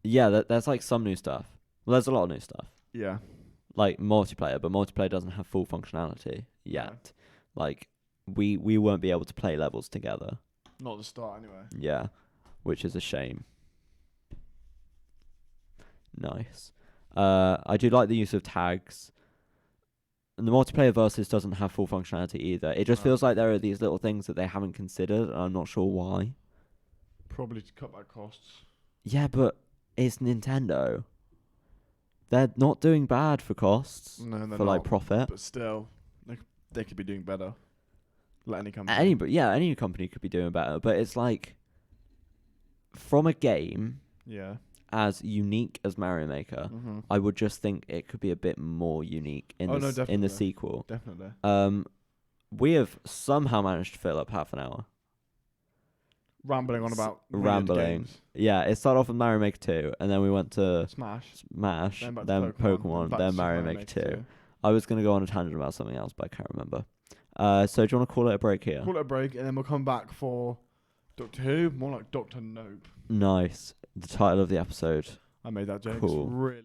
Speaker 2: Yeah, there's like some new stuff. Well, there's a lot of new stuff.
Speaker 1: Yeah.
Speaker 2: Like multiplayer, but multiplayer doesn't have full functionality yet. Like we won't be able to play levels together.
Speaker 1: Not at the start, anyway.
Speaker 2: Yeah, which is a shame. Nice. I do like the use of tags. And the multiplayer versus doesn't have full functionality either. It just feels like there are these little things that they haven't considered, and I'm not sure why.
Speaker 1: Probably to cut back costs.
Speaker 2: Yeah, but it's Nintendo. They're not doing bad for costs.
Speaker 1: No, they're
Speaker 2: for
Speaker 1: not,
Speaker 2: like profit.
Speaker 1: But still, they could be doing better. Like any company.
Speaker 2: Any company could be doing better, but it's like from a game as unique as Mario Maker, I would just think it could be a bit more unique in the sequel.
Speaker 1: Definitely.
Speaker 2: We have somehow managed to fill up half an hour.
Speaker 1: Rambling on about
Speaker 2: rambling. Yeah, it started off with Mario Maker 2, and then we went to
Speaker 1: Smash,
Speaker 2: then Pokemon, then Mario Maker 2. I was going to go on a tangent about something else, but I can't remember. So do you want to call it a break here?
Speaker 1: Call it a break, and then we'll come back for Doctor Who, more like Doctor Nope.
Speaker 2: Nice. The title of the episode.
Speaker 1: I made that joke.
Speaker 2: Cool.
Speaker 1: It's really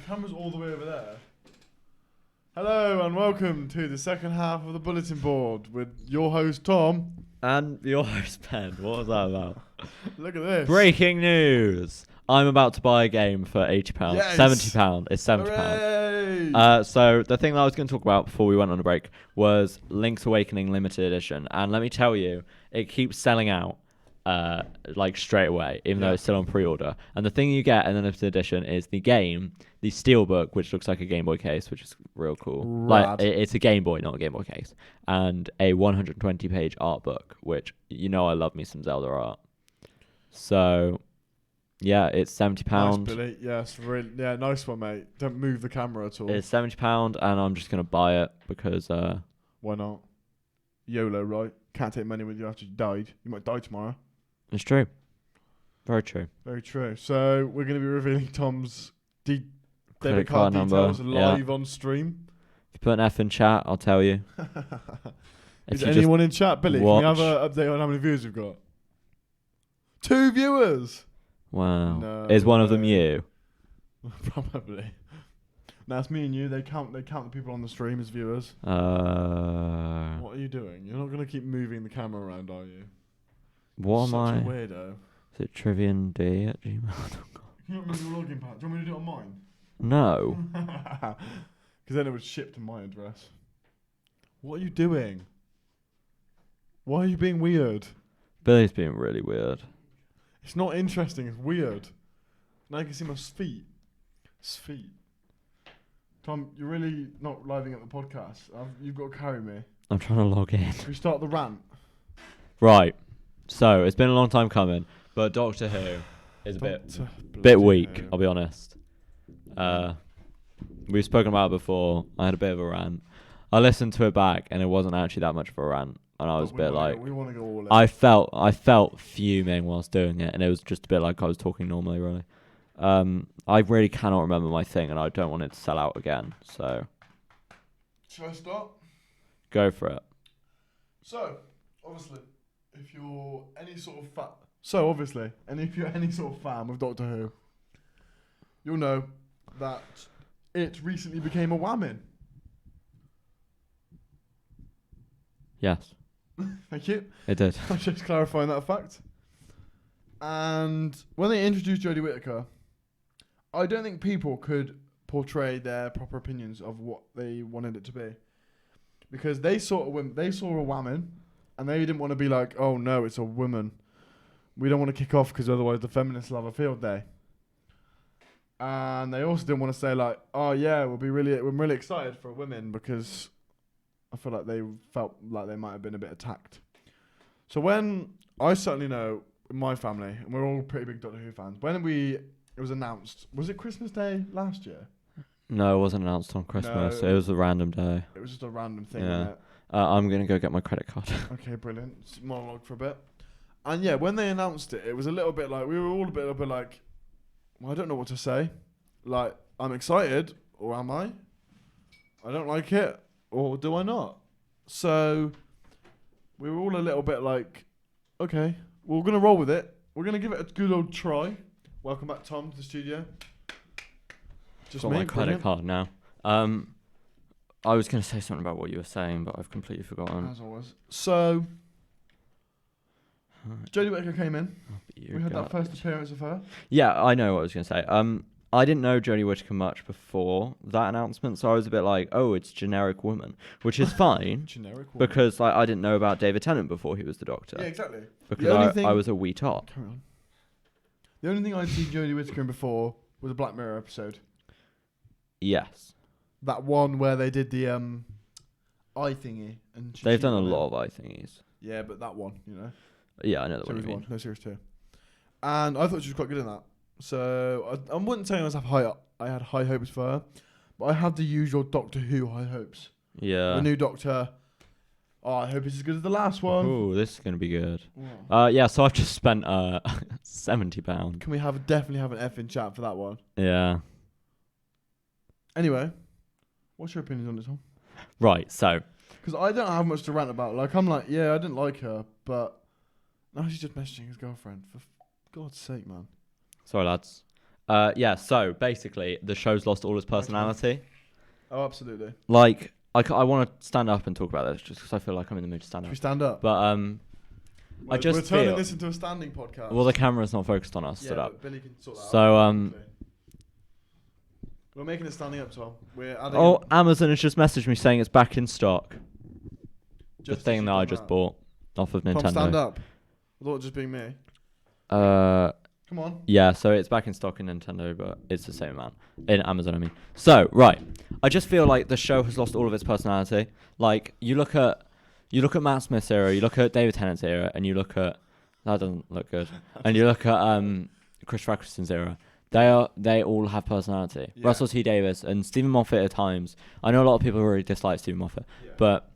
Speaker 1: camera's all the way over there. Hello and welcome to the second half of the bulletin board with your host Tom.
Speaker 2: And your host Ben. What was that about?
Speaker 1: Look at this.
Speaker 2: Breaking news. I'm about to buy a game for £80.
Speaker 1: Yes.
Speaker 2: £70. It's £70.
Speaker 1: Hooray!
Speaker 2: So the thing that I was going to talk about before we went on a break was Link's Awakening limited edition. And let me tell you, it keeps selling out like straight away, even though it's still on pre-order. And the thing you get in the limited edition is the game, the Steelbook, which looks like a Game Boy case, which is real cool.
Speaker 1: Rad.
Speaker 2: Like it's a Game Boy, not a Game Boy case. And a 120-page art book, which I love me some Zelda art. So yeah, it's £70.
Speaker 1: Nice, Billy. Yes, really. Yeah, nice one, mate. Don't move the camera at all.
Speaker 2: It's £70, and I'm just gonna buy it because
Speaker 1: why not? YOLO, right? Can't take money with you after you died. You might die tomorrow.
Speaker 2: it's true. Very true.
Speaker 1: Very true. So we're going to be revealing Tom's debit
Speaker 2: Credit
Speaker 1: card
Speaker 2: card number,
Speaker 1: details live on stream.
Speaker 2: If you put an F in chat, I'll tell you.
Speaker 1: Is
Speaker 2: If you
Speaker 1: anyone in chat, Billy? Can we have
Speaker 2: watch-
Speaker 1: an update on how many viewers we've got? 2 viewers.
Speaker 2: Wow.
Speaker 1: No
Speaker 2: Is one of them
Speaker 1: way.
Speaker 2: you?
Speaker 1: Probably. That's me and you. They count the people on the stream as viewers. What are you doing? You're not going to keep moving the camera around, are you?
Speaker 2: What am
Speaker 1: Such
Speaker 2: I?
Speaker 1: a weirdo.
Speaker 2: Is it triviand@gmail.com?
Speaker 1: Can you not remember your login pack? Do you want me to do it on mine?
Speaker 2: No.
Speaker 1: Because then it would ship to my address. What are you doing? Why are you being weird?
Speaker 2: Billy's being really weird.
Speaker 1: It's not interesting. It's weird. Now you can see my feet. Feet. Tom, you're really not living at the podcast. You've got to carry me.
Speaker 2: I'm trying to log in.
Speaker 1: Should we start the rant?
Speaker 2: Right. So it's been a long time coming, but Doctor Who is a bit
Speaker 1: Bloody
Speaker 2: weak.
Speaker 1: hell.
Speaker 2: I'll be honest. We've spoken about it before. I had a bit of a rant. I listened to it back, and it wasn't actually that much of a rant. And I was a bit like,
Speaker 1: we want to go all in.
Speaker 2: I felt fuming whilst doing it, and it was just a bit like I was talking normally, really. I really cannot remember my thing, and I don't want it to sell out again. So
Speaker 1: Shall I start?
Speaker 2: go for it.
Speaker 1: So, obviously, if you're any sort of fan with Doctor Who, you'll know that it recently became a whamming.
Speaker 2: Yes,
Speaker 1: Thank you.
Speaker 2: it did.
Speaker 1: I'm just clarifying that fact. And when they introduced Jodie Whittaker, I don't think people could portray their proper opinions of what they wanted it to be, because they saw a woman, and they didn't want to be like, oh no, it's a woman. We don't want to kick off because otherwise the feminists will have a field day. And they also didn't want to say like, oh yeah, we're really excited for women, because I feel like they felt like they might have been a bit attacked. So when I certainly know in my family, and we're all pretty big Doctor Who fans, when it was announced, was it Christmas Day last year?
Speaker 2: No, it wasn't announced on Christmas.
Speaker 1: No.
Speaker 2: It was a random day.
Speaker 1: It was just a random thing,
Speaker 2: Yeah.
Speaker 1: wasn't it?
Speaker 2: I'm gonna go get my credit card.
Speaker 1: Okay, brilliant. Monologue for a bit. And yeah, when they announced it, it was a little bit like, we were all a bit like, well, I don't know what to say. Like, I'm excited, or am I? I don't like it, or do I not? So we were all a little bit like, okay, we're going to roll with it. We're going to give it a good old try. Welcome back, Tom, to the studio. Just
Speaker 2: Got
Speaker 1: me,
Speaker 2: my credit
Speaker 1: brilliant.
Speaker 2: card now. I was gonna say something about what you were saying, but I've completely forgotten.
Speaker 1: As always. So Jodie Whittaker came in.
Speaker 2: You
Speaker 1: We had
Speaker 2: go.
Speaker 1: that first appearance of her.
Speaker 2: Yeah, I know what I was gonna say. I didn't know Jodie Whittaker much before that announcement, so I was a bit like, oh, it's generic woman, which is fine.
Speaker 1: Generic woman.
Speaker 2: Because like I didn't know about David Tennant before he was the Doctor.
Speaker 1: Yeah, exactly.
Speaker 2: Because
Speaker 1: The only
Speaker 2: I
Speaker 1: thing-
Speaker 2: was a wee tot.
Speaker 1: Carry on. The only thing I'd seen Jodie Whittaker in before was a Black Mirror episode.
Speaker 2: Yes.
Speaker 1: That one where they did the eye thingy. And she
Speaker 2: They've done a
Speaker 1: cheated on
Speaker 2: lot
Speaker 1: him.
Speaker 2: of eye thingies.
Speaker 1: Yeah, but that one, you know.
Speaker 2: Yeah, I know the one you
Speaker 1: Series
Speaker 2: mean.
Speaker 1: 1, no series 2. And I thought she was quite good in that. So I wouldn't say I had high hopes for her, but I had the usual Doctor Who high hopes.
Speaker 2: Yeah.
Speaker 1: The new Doctor. Oh, I hope it's as good as the last one.
Speaker 2: Ooh, this is gonna be good.
Speaker 1: Yeah.
Speaker 2: Yeah, so I've just spent £70.
Speaker 1: Can we definitely have an F in chat for that one?
Speaker 2: Yeah.
Speaker 1: Anyway, what's your opinions on this one?
Speaker 2: Right, so
Speaker 1: Because I don't have much to rant about. Like, I'm like, yeah, I didn't like her, but now she's just messaging his girlfriend. For God's sake, man.
Speaker 2: sorry lads. Yeah. So basically, the show's lost all its personality.
Speaker 1: Oh, absolutely.
Speaker 2: Like, I want to stand up and talk about this just because I feel like I'm in the mood to stand
Speaker 1: Should
Speaker 2: up.
Speaker 1: we stand up?
Speaker 2: But
Speaker 1: we're turning this into a standing podcast.
Speaker 2: Well, the camera's not focused on us.
Speaker 1: Yeah,
Speaker 2: Stood up.
Speaker 1: but Billy can sort that out.
Speaker 2: So
Speaker 1: we're making it standing up, Tom. We're adding.
Speaker 2: Oh, Amazon has just messaged me saying it's back in stock. The
Speaker 1: Just
Speaker 2: thing that I just bought off of Nintendo.
Speaker 1: Tom, stand up. I thought it just being me. Come on.
Speaker 2: Yeah, so it's back in stock in Nintendo, but it's the same amount in Amazon. I mean, so right, I just feel like the show has lost all of its personality. Like you look at Matt Smith's era, you look at David Tennant's era, and you look at that doesn't look good, and you look at Chris Eccleston's era. They all have personality. Yeah. Russell T Davies and Stephen Moffat at times. I know a lot of people really dislike Stephen Moffat, but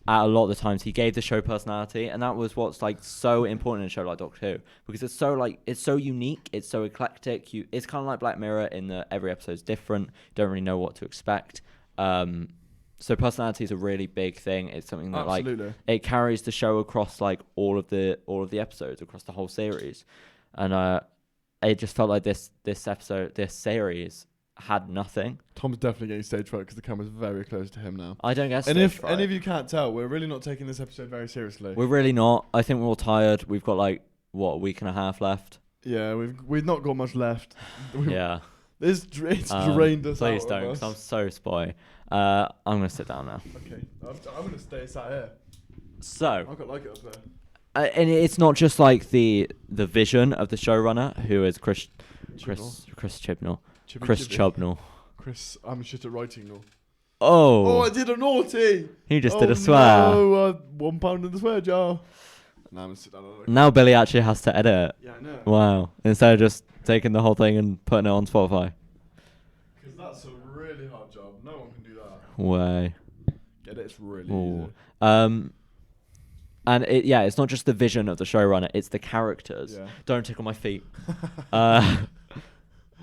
Speaker 2: at a lot of the times he gave the show personality, and that was what's like so important in a show like Doctor Who, because it's so unique, it's so eclectic. It's kind of like Black Mirror in that every episode's different. You don't really know what to expect. So personality is a really big thing. It's something that like it carries the show across like all of the episodes across the whole series, and it just felt like this series had nothing.
Speaker 1: Tom's definitely getting stage fright because the camera's very close to him now.
Speaker 2: I don't get stage
Speaker 1: fright. And if
Speaker 2: fright.
Speaker 1: any of you can't tell, we're really not taking this episode very seriously.
Speaker 2: We're really not. I think we're all tired. We've got like a week and a half left.
Speaker 1: Yeah, we've not got much left.
Speaker 2: Yeah.
Speaker 1: It's drained us out.
Speaker 2: Please don't, because I'm so spy. I'm gonna sit down now.
Speaker 1: Okay, I'm gonna stay sat here.
Speaker 2: So
Speaker 1: I quite like it up there.
Speaker 2: And it's not just like the vision of the showrunner, who is Chris Chibnall. Chris, I'm shit at writing now. Oh,
Speaker 1: I did a naughty.
Speaker 2: He just did a swear.
Speaker 1: No, £1 in the swear jar. Now I'm sit down.
Speaker 2: Now Billy actually has to edit.
Speaker 1: Yeah, I know.
Speaker 2: Wow. Instead of just taking the whole thing and putting it on Spotify.
Speaker 1: Because that's a really hard job. No one can do that.
Speaker 2: Way.
Speaker 1: Get it? It's really easy.
Speaker 2: And it's not just the vision of the showrunner, it's the characters. Yeah. Don't tickle my feet.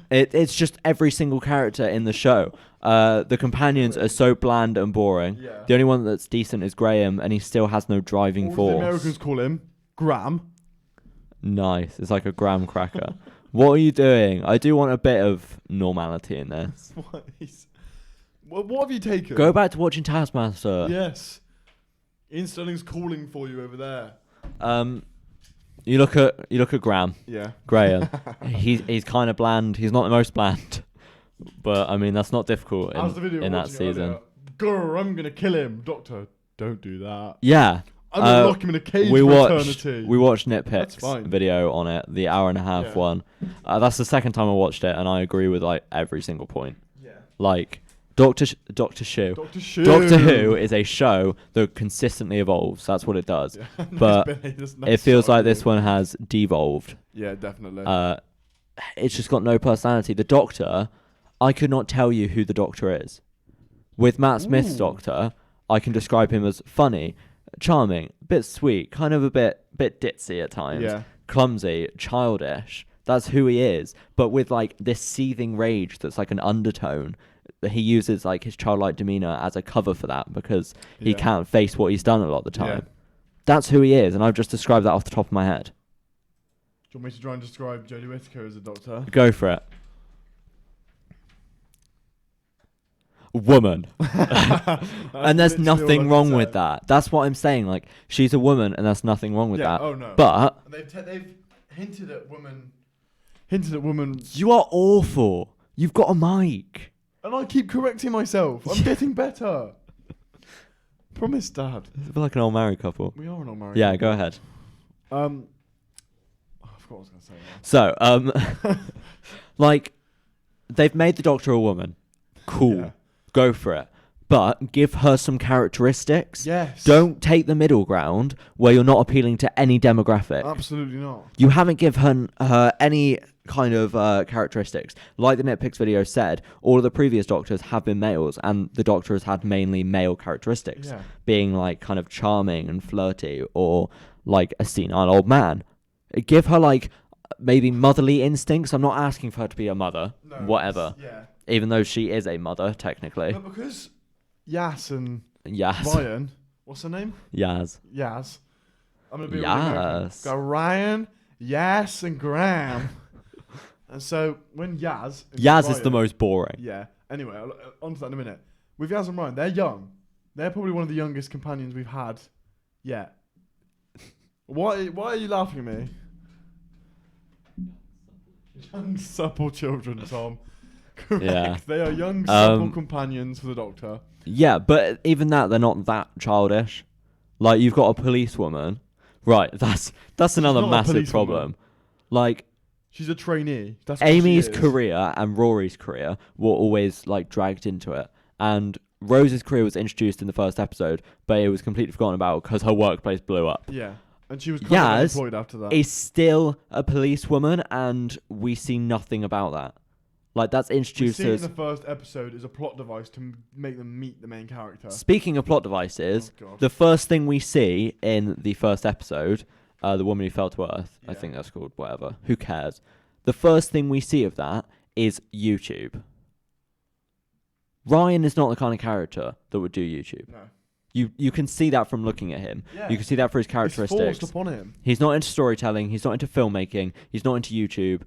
Speaker 2: It's just every single character in the show. The companions are so bland and boring. Yeah. The only one that's decent is Graham, and he still has no driving force.
Speaker 1: The Americans call him Graham.
Speaker 2: Nice. It's like a graham cracker. What are you doing? I do want a bit of normality in this.
Speaker 1: What have you taken?
Speaker 2: Go back to watching Taskmaster.
Speaker 1: Yes. Ian Sterling's calling for you over there.
Speaker 2: You look at Graham.
Speaker 1: Yeah.
Speaker 2: Graham. he's kind of bland. He's not the most bland, but I mean that's not difficult in that season.
Speaker 1: Grr, I'm gonna kill him, Doctor. Don't do that.
Speaker 2: Yeah.
Speaker 1: I'm gonna lock him in a cage for eternity.
Speaker 2: We watched Nitpick's video on it, the hour and a half one. That's the second time I watched it, and I agree with like every single point. Yeah. Like. Doctor Who is a show that consistently evolves. That's what it does. Yeah. But it feels like this one has devolved.
Speaker 1: Yeah, definitely.
Speaker 2: It's just got no personality. The Doctor, I could not tell you who the Doctor is. With Matt Smith's Doctor, I can describe him as funny, charming, a bit sweet, kind of a bit ditzy at times, clumsy, childish. That's who he is. But with like this seething rage that's like an undertone. He uses like his childlike demeanor as a cover for that because he can't face what he's done a lot of the time. Yeah. That's who he is, and I've just described that off the top of my head.
Speaker 1: Do you want me to try and describe Jodie Whittaker as a Doctor?
Speaker 2: Go for it. Woman. And there's nothing wrong with that. That's what I'm saying. Like, she's a woman, and there's nothing wrong with that.
Speaker 1: Oh no.
Speaker 2: But
Speaker 1: they've hinted at woman.
Speaker 2: You are awful. You've got a mic.
Speaker 1: And I keep correcting myself. I'm getting better. Promise, Dad.
Speaker 2: It's like an old married couple.
Speaker 1: We are an old married
Speaker 2: couple.
Speaker 1: Go
Speaker 2: ahead.
Speaker 1: I forgot what I was going to say.
Speaker 2: So, like, they've made the Doctor a woman. Cool. Yeah. Go for it. But give her some characteristics.
Speaker 1: Yes.
Speaker 2: Don't take the middle ground where you're not appealing to any demographic.
Speaker 1: Absolutely not.
Speaker 2: You haven't given her any kind of characteristics. Like the Nitpicks video said, all of the previous Doctors have been males, and the Doctor has had mainly male characteristics, being like kind of charming and flirty, or like a senile old man. Give her like maybe motherly instincts. I'm not asking for her to be a mother, whatever. Yeah. Even though she is a mother technically.
Speaker 1: But because Yas and Ryan, what's her name?
Speaker 2: Yas.
Speaker 1: I'm gonna be Yas. Got Ryan, Yas, and Graham. And so when Yaz
Speaker 2: Yaz is the most boring.
Speaker 1: Yeah. Anyway, on to that in a minute. With Yaz and Ryan, they're young. They're probably one of the youngest companions we've had yet. Why are you laughing at me? Young, supple children, Tom. Correct.
Speaker 2: Yeah.
Speaker 1: They are young, supple companions for the Doctor.
Speaker 2: Yeah, but even that, they're not that childish. Like, you've got a policewoman. Right, that's another
Speaker 1: not a
Speaker 2: massive
Speaker 1: policewoman.
Speaker 2: problem. Like,
Speaker 1: She's a trainee. That's what
Speaker 2: Amy's
Speaker 1: she is.
Speaker 2: career and Rory's career were always, like, dragged into it. And Rose's career was introduced in the first episode, but it was completely forgotten about because her workplace blew up.
Speaker 1: Yeah. And she was kind of
Speaker 2: Yaz
Speaker 1: unemployed after that.
Speaker 2: is still a policewoman, and we see nothing about that. Like, that's
Speaker 1: We
Speaker 2: introduced
Speaker 1: see in
Speaker 2: as...
Speaker 1: the first episode is a plot device to make them meet the main character.
Speaker 2: Speaking of plot devices,
Speaker 1: Oh, God.
Speaker 2: the first thing we see in the first episode, The Woman Who Fell to Earth, I
Speaker 1: Yeah.
Speaker 2: think that's called, whatever, who cares? The first thing we see of that is YouTube. Ryan is not the kind of character that would do YouTube.
Speaker 1: No.
Speaker 2: You can see that from looking at him.
Speaker 1: Yeah.
Speaker 2: You can see that for his
Speaker 1: It's
Speaker 2: characteristics.
Speaker 1: forced upon him.
Speaker 2: He's not into storytelling. He's not into filmmaking. He's not into YouTube.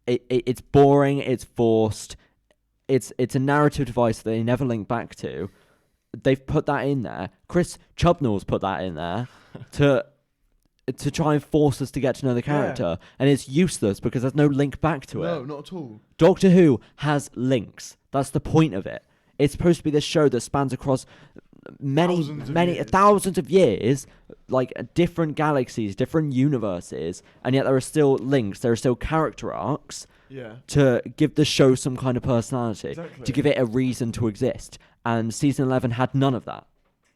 Speaker 2: It's boring. It's forced. It's a narrative device that they never link back to. They've put that in there. Chris Chubnall's put that in there to try and force us to get to know the character. And it's useless because there's no link back to it.
Speaker 1: No, not at all.
Speaker 2: Doctor Who has links. That's the point of it. It's supposed to be this show that spans across thousands of years, like different galaxies, different universes, and yet there are still links. There are still character arcs to give the show some kind of personality, to give it a reason to exist. And season 11 had none of that.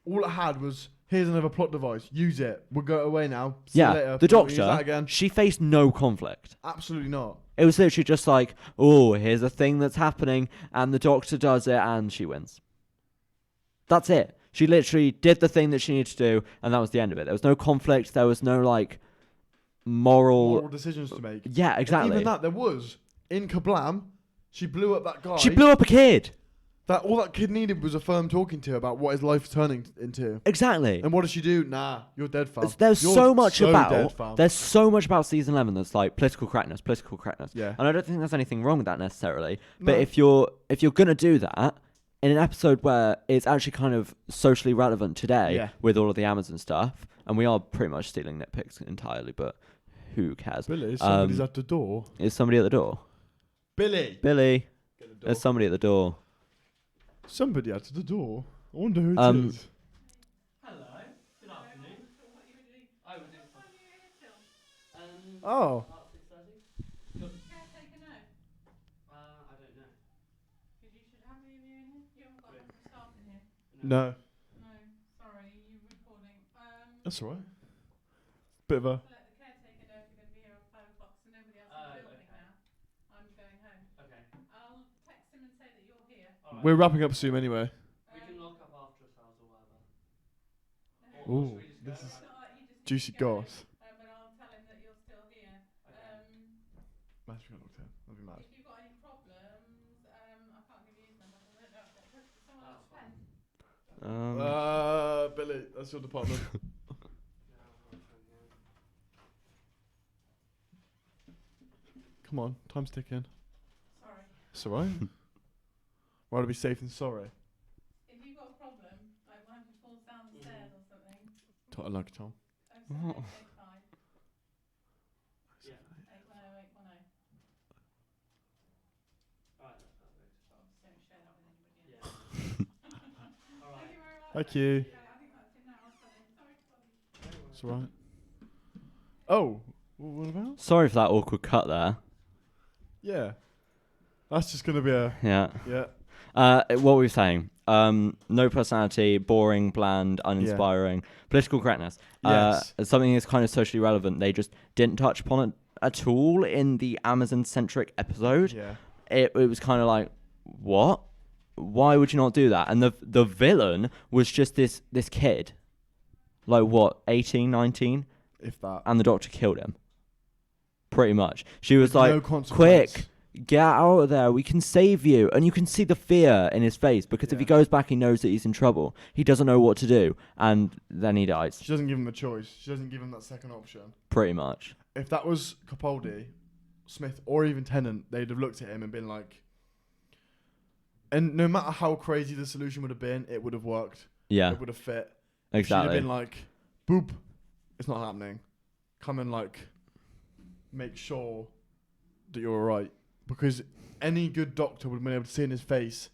Speaker 1: All it had was, here's another plot device. Use it. We'll go away now. See you later.
Speaker 2: The
Speaker 1: We'll use that
Speaker 2: Doctor,
Speaker 1: again.
Speaker 2: she faced no conflict.
Speaker 1: Absolutely not.
Speaker 2: It was literally just like, oh, here's a thing that's happening, and the Doctor does it, and she wins. That's it. She literally did the thing that she needed to do, and that was the end of it. There was no conflict. There was no, like, moral
Speaker 1: decisions to make.
Speaker 2: Yeah, exactly.
Speaker 1: And even that, there was. In Kablam, she blew up that guy.
Speaker 2: She blew up a kid.
Speaker 1: All that kid needed was a firm talking to about what his life's turning into.
Speaker 2: Exactly.
Speaker 1: And what does she do? Nah, you're dead, fam.
Speaker 2: There's
Speaker 1: You're
Speaker 2: so much
Speaker 1: dead, fam.
Speaker 2: there's so much about season 11 that's like political correctness.
Speaker 1: Yeah.
Speaker 2: And I don't think there's anything wrong with that necessarily.
Speaker 1: No.
Speaker 2: But if you're gonna do that in an episode where it's actually kind of socially relevant today with all of the Amazon stuff, and we are pretty much stealing nitpicks entirely, but who cares?
Speaker 1: Billy, somebody's at the door.
Speaker 2: Is somebody at the door?
Speaker 1: Billy.
Speaker 2: Billy. There's somebody at the door.
Speaker 1: Somebody at the door. I wonder who it is.
Speaker 3: Hello. Good afternoon. What you were doing? I was doing something.
Speaker 1: Oh.
Speaker 3: About 6:30.
Speaker 4: Caretaker, no.
Speaker 3: I don't know.
Speaker 4: Because you should have me in here. You haven't got enough staff in here.
Speaker 1: No.
Speaker 4: No, sorry, you recording.
Speaker 1: That's alright. Bit of a...
Speaker 4: Let the caretaker know if you're going to be here at 5 o'clock, so nobody else in the building now. I'm going home.
Speaker 3: Okay.
Speaker 4: I'll text him and say that you're here.
Speaker 3: All right.
Speaker 1: We're wrapping up soon anyway.
Speaker 3: We can lock up after ourselves or whatever.
Speaker 1: Ooh,
Speaker 3: Or should we just
Speaker 1: this
Speaker 3: go?
Speaker 1: is
Speaker 4: It's not like you just need
Speaker 1: juicy
Speaker 4: to go,
Speaker 1: goss.
Speaker 4: but I'll tell him that you're still here.
Speaker 1: That'd be mad.
Speaker 4: If you've got any problems, I can't give you his number. I don't know. Someone else pen.
Speaker 1: Billy, that's your department. Come on, time's ticking.
Speaker 4: Sorry.
Speaker 1: It's alright. Rather be safe than sorry.
Speaker 4: If you've got a problem, like one of you falls down the stairs or something,
Speaker 1: I like it, Tom.
Speaker 4: 07885
Speaker 3: Yeah.
Speaker 4: 810 810.
Speaker 3: Alright, that's perfect.
Speaker 4: But obviously don't share that with anybody
Speaker 3: Yeah.
Speaker 4: else.
Speaker 3: Alright.
Speaker 4: Thank you very much.
Speaker 1: Thank you.
Speaker 4: Yeah, I think that's it now. I'll tell him. Sorry to bother you.
Speaker 1: It's alright. Oh, what about?
Speaker 2: Sorry for that awkward cut there.
Speaker 1: Yeah. That's just going to be a...
Speaker 2: Yeah.
Speaker 1: Yeah.
Speaker 2: What were we saying? No personality, boring, bland, uninspiring. Political correctness.
Speaker 1: Yes.
Speaker 2: Something that's kind of socially relevant. They just didn't touch upon it at all in the Amazon-centric episode.
Speaker 1: Yeah.
Speaker 2: It was kind of like, what? Why would you not do that? And the villain was just this kid. Like, what, 18, 19?
Speaker 1: If that.
Speaker 2: And the Doctor killed him. Pretty much. She was
Speaker 1: No
Speaker 2: like,
Speaker 1: consequence.
Speaker 2: quick, get out of there, we can save you. And you can see the fear in his face, because if he goes back, he knows that he's in trouble. He doesn't know what to do, and then he dies.
Speaker 1: She doesn't give him a choice. She doesn't give him that second option.
Speaker 2: Pretty much.
Speaker 1: If that was Capaldi, Smith or even Tennant, they'd have looked at him and been like, and no matter how crazy the solution would have been, it would have worked.
Speaker 2: Yeah.
Speaker 1: It would have fit.
Speaker 2: Exactly.
Speaker 1: She'd have been like, boop, it's not happening. Come and like make sure that you're alright. Because any good doctor would have been able to see in his face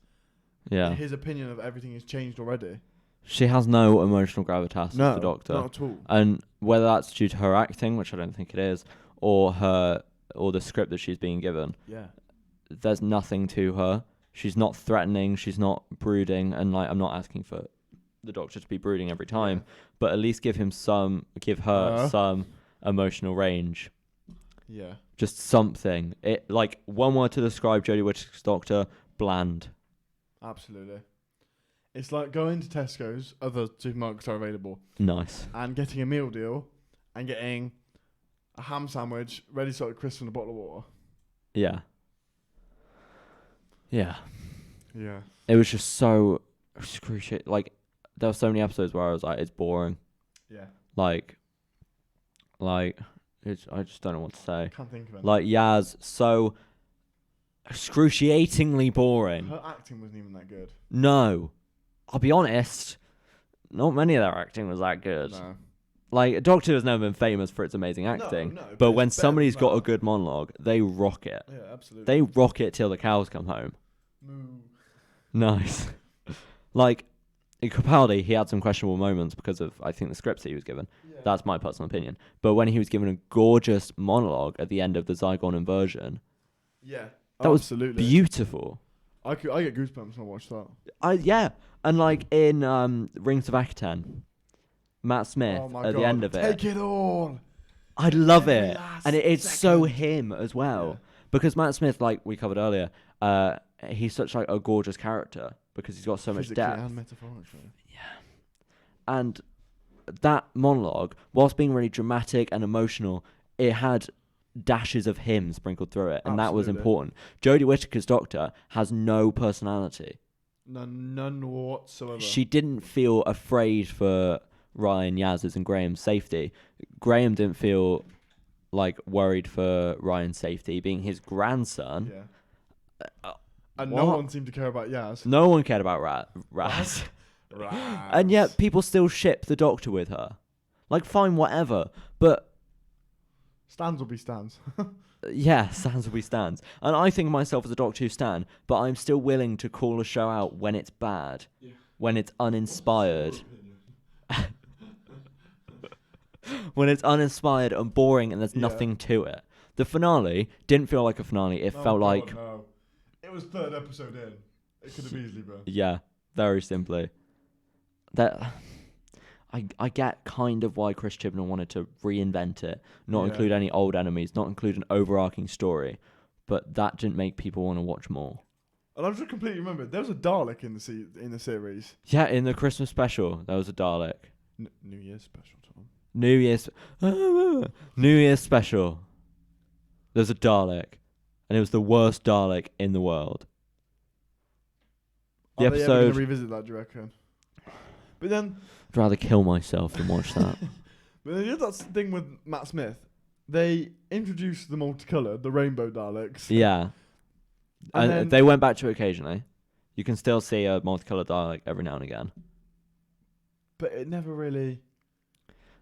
Speaker 1: his opinion of everything has changed already.
Speaker 2: She has no emotional gravitas as the doctor.
Speaker 1: Not at all.
Speaker 2: And whether that's due to her acting, which I don't think it is, or the script that she's being given, there's nothing to her. She's not threatening, she's not brooding, and like I'm not asking for the doctor to be brooding every time, but at least give her some emotional range.
Speaker 1: Yeah.
Speaker 2: Just something. It like one word to describe Jodie Whittaker's Doctor: bland.
Speaker 1: Absolutely. It's like going to Tesco's, other supermarkets are available.
Speaker 2: Nice.
Speaker 1: And getting a meal deal and getting a ham sandwich, ready salted crisps and a bottle of water.
Speaker 2: Yeah. Yeah.
Speaker 1: Yeah.
Speaker 2: It was just so excruciating. Like, there were so many episodes where I was like, it's boring.
Speaker 1: Yeah.
Speaker 2: Like, I just don't know what to say.
Speaker 1: Can't think of it.
Speaker 2: Like, Yaz, so excruciatingly boring.
Speaker 1: Her acting wasn't even that good.
Speaker 2: No. I'll be honest, not many of their acting was that good.
Speaker 1: No.
Speaker 2: Like, Doctor has never been famous for its amazing acting.
Speaker 1: No,
Speaker 2: but when somebody's got a good monologue, they rock it.
Speaker 1: Yeah, absolutely.
Speaker 2: They rock it till the cows come home.
Speaker 1: Moo.
Speaker 2: Nice. Like, in Capaldi, he had some questionable moments because of, I think, the scripts that he was given.
Speaker 1: Yeah.
Speaker 2: That's my personal opinion. But when he was given a gorgeous monologue at the end of the Zygon inversion,
Speaker 1: that
Speaker 2: was
Speaker 1: absolutely
Speaker 2: beautiful.
Speaker 1: I get goosebumps when I watch that.
Speaker 2: And like in Rings of Akaten, Matt Smith at the end of it.
Speaker 1: Take it all.
Speaker 2: I love
Speaker 1: Every
Speaker 2: it.
Speaker 1: last
Speaker 2: And it's so
Speaker 1: second.
Speaker 2: him as well.
Speaker 1: Yeah.
Speaker 2: Because Matt Smith, like we covered earlier, he's such like a gorgeous character because he's got so much
Speaker 1: Physically
Speaker 2: depth.
Speaker 1: and metaphorically.
Speaker 2: And that monologue, whilst being really dramatic and emotional, it had dashes of him sprinkled through it, and that was
Speaker 1: Absolutely.
Speaker 2: important. Jodie Whittaker's Doctor has no personality.
Speaker 1: None whatsoever.
Speaker 2: She didn't feel afraid for Ryan, Yaz's, and Graham's safety. Graham didn't feel like worried for Ryan's safety, being his grandson.
Speaker 1: Yeah. And
Speaker 2: what?
Speaker 1: no one seemed to care about Yaz.
Speaker 2: No one cared about Raz.
Speaker 1: Raz.
Speaker 2: And yet people still ship the Doctor with her. Like, fine, whatever. But
Speaker 1: Stans will be Stans.
Speaker 2: yeah, stands will be stands. And I think of myself as a Doctor Who stan, but I'm still willing to call a show out when it's bad, when it's uninspired. When it's uninspired and boring and there's nothing to it. The finale didn't feel like a finale. It felt like...
Speaker 1: No. It was third episode in. It could have easily been.
Speaker 2: Yeah, very simply. That... I get kind of why Chris Chibnall wanted to reinvent it, not include any old enemies, not include an overarching story, but that didn't make people want to watch more.
Speaker 1: And I've just completely remembered, there was a Dalek in the series.
Speaker 2: Yeah, in the Christmas special, there was a Dalek.
Speaker 1: New Year's special, Tom.
Speaker 2: New Year's special. There's a Dalek, and it was the worst Dalek in the world. The
Speaker 1: Are they ever
Speaker 2: episode.
Speaker 1: gonna revisit that, do you reckon? But then,
Speaker 2: I'd rather kill myself than watch that.
Speaker 1: but then you know that thing with Matt Smith. They introduced the multicolored, the rainbow Daleks.
Speaker 2: Yeah,
Speaker 1: And
Speaker 2: and
Speaker 1: then-
Speaker 2: they went back to it occasionally. You can still see a multicolored Dalek every now and again.
Speaker 1: But it never really.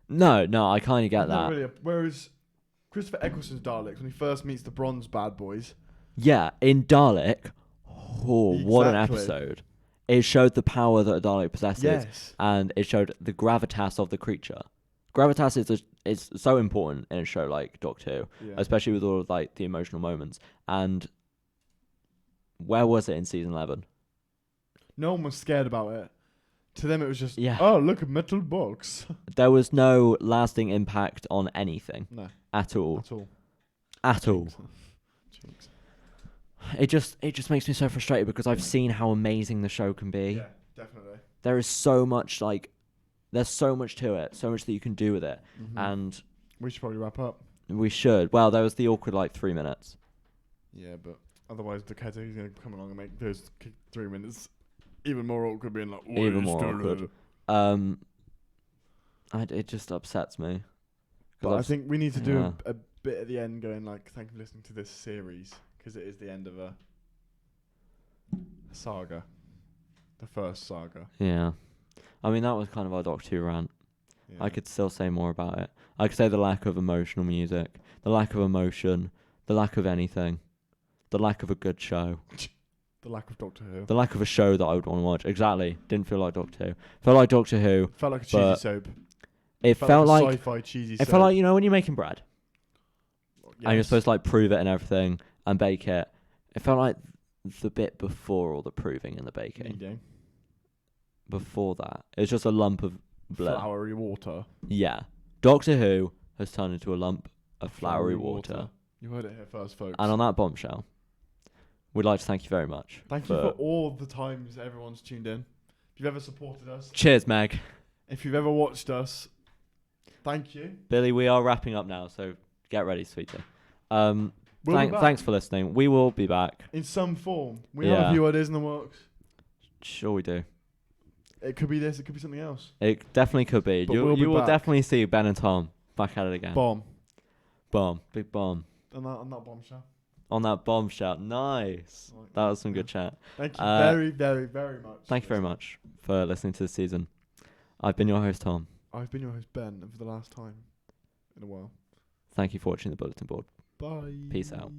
Speaker 2: No, I kind of get
Speaker 1: it never
Speaker 2: that.
Speaker 1: really, whereas Christopher Eccleston's Daleks, when he first meets the bronze bad boys.
Speaker 2: Yeah, in Dalek, what an
Speaker 1: Exactly.
Speaker 2: episode. It showed the power that a Dalek possesses,
Speaker 1: Yes.
Speaker 2: and it showed the gravitas of the creature. Gravitas is so important in a show like Doctor Who,
Speaker 1: Yeah.
Speaker 2: especially with all of like the emotional moments. And where was it in season 11?
Speaker 1: No one was scared about it. To them, it was just,
Speaker 2: Yeah.
Speaker 1: oh, look, a metal box.
Speaker 2: There was no lasting impact on anything
Speaker 1: No,
Speaker 2: at all.
Speaker 1: at all.
Speaker 2: At all.
Speaker 1: Jinx.
Speaker 2: It just makes me so frustrated because I've seen how amazing the show can be.
Speaker 1: Yeah, definitely.
Speaker 2: There is so much there's so much to it, so much that you can do with it.
Speaker 1: Mm-hmm.
Speaker 2: And
Speaker 1: We should probably wrap up.
Speaker 2: we should. Well, there was the awkward 3 minutes.
Speaker 1: Yeah, but other's the caretaker's going to come along and make those 3 minutes even more awkward, being like, what
Speaker 2: Even
Speaker 1: is
Speaker 2: more
Speaker 1: the-
Speaker 2: awkward. It just upsets me. 'Cause
Speaker 1: But I
Speaker 2: I've
Speaker 1: think we need to do
Speaker 2: yeah.
Speaker 1: a bit at the end going like, "Thank you for listening to this series," because it is the end of a saga, the first saga.
Speaker 2: Yeah. I mean, that was kind of our Doctor Who rant.
Speaker 1: Yeah.
Speaker 2: I could still say more about it. I could say the lack of emotional music, the lack of emotion, the lack of anything, the lack of a good show,
Speaker 1: The lack of Doctor Who.
Speaker 2: the lack of a show that I would want to watch. Exactly. Didn't feel like Doctor Who. Felt like Doctor Who.
Speaker 1: Felt like a
Speaker 2: but
Speaker 1: cheesy soap.
Speaker 2: It felt
Speaker 1: like a
Speaker 2: like
Speaker 1: sci-fi cheesy
Speaker 2: it
Speaker 1: soap.
Speaker 2: felt like, you know, when you're making bread and you're
Speaker 1: Yes.
Speaker 2: supposed to like prove it and everything and bake it. It felt like the bit before all the proving and the baking.
Speaker 1: Kneading.
Speaker 2: Before that, it was just a lump of blood.
Speaker 1: Flowery water.
Speaker 2: Yeah. Doctor Who has turned into a lump of flowery water.
Speaker 1: You heard it here first, folks.
Speaker 2: And on that bombshell, we'd like to thank you very much.
Speaker 1: Thank you for all the times everyone's tuned in. If you've ever supported us,
Speaker 2: Cheers, Meg.
Speaker 1: if you've ever watched us, thank you.
Speaker 2: Billy, we are wrapping up now, so get ready, sweetie.
Speaker 1: We'll be back
Speaker 2: Thanks for listening. We will be back.
Speaker 1: in some form. We have
Speaker 2: Yeah.
Speaker 1: a few ideas in the works.
Speaker 2: Sure we do.
Speaker 1: It could be this. It could be something else.
Speaker 2: It definitely could be.
Speaker 1: But
Speaker 2: You
Speaker 1: we'll be
Speaker 2: will
Speaker 1: back.
Speaker 2: definitely see Ben and Tom back at it again.
Speaker 1: Bomb.
Speaker 2: Bomb. Big bomb.
Speaker 1: On that bombshell.
Speaker 2: On that bombshell. Nice.
Speaker 1: Like
Speaker 2: That was some good chat.
Speaker 1: Thank you
Speaker 2: Uh,
Speaker 1: very, very much.
Speaker 2: Thank you very much for listening to this season. I've been your host, Tom.
Speaker 1: I've been your host, Ben, and for the last time in a while.
Speaker 2: Thank you for watching the Bulletin Board.
Speaker 1: Bye.
Speaker 2: Peace out.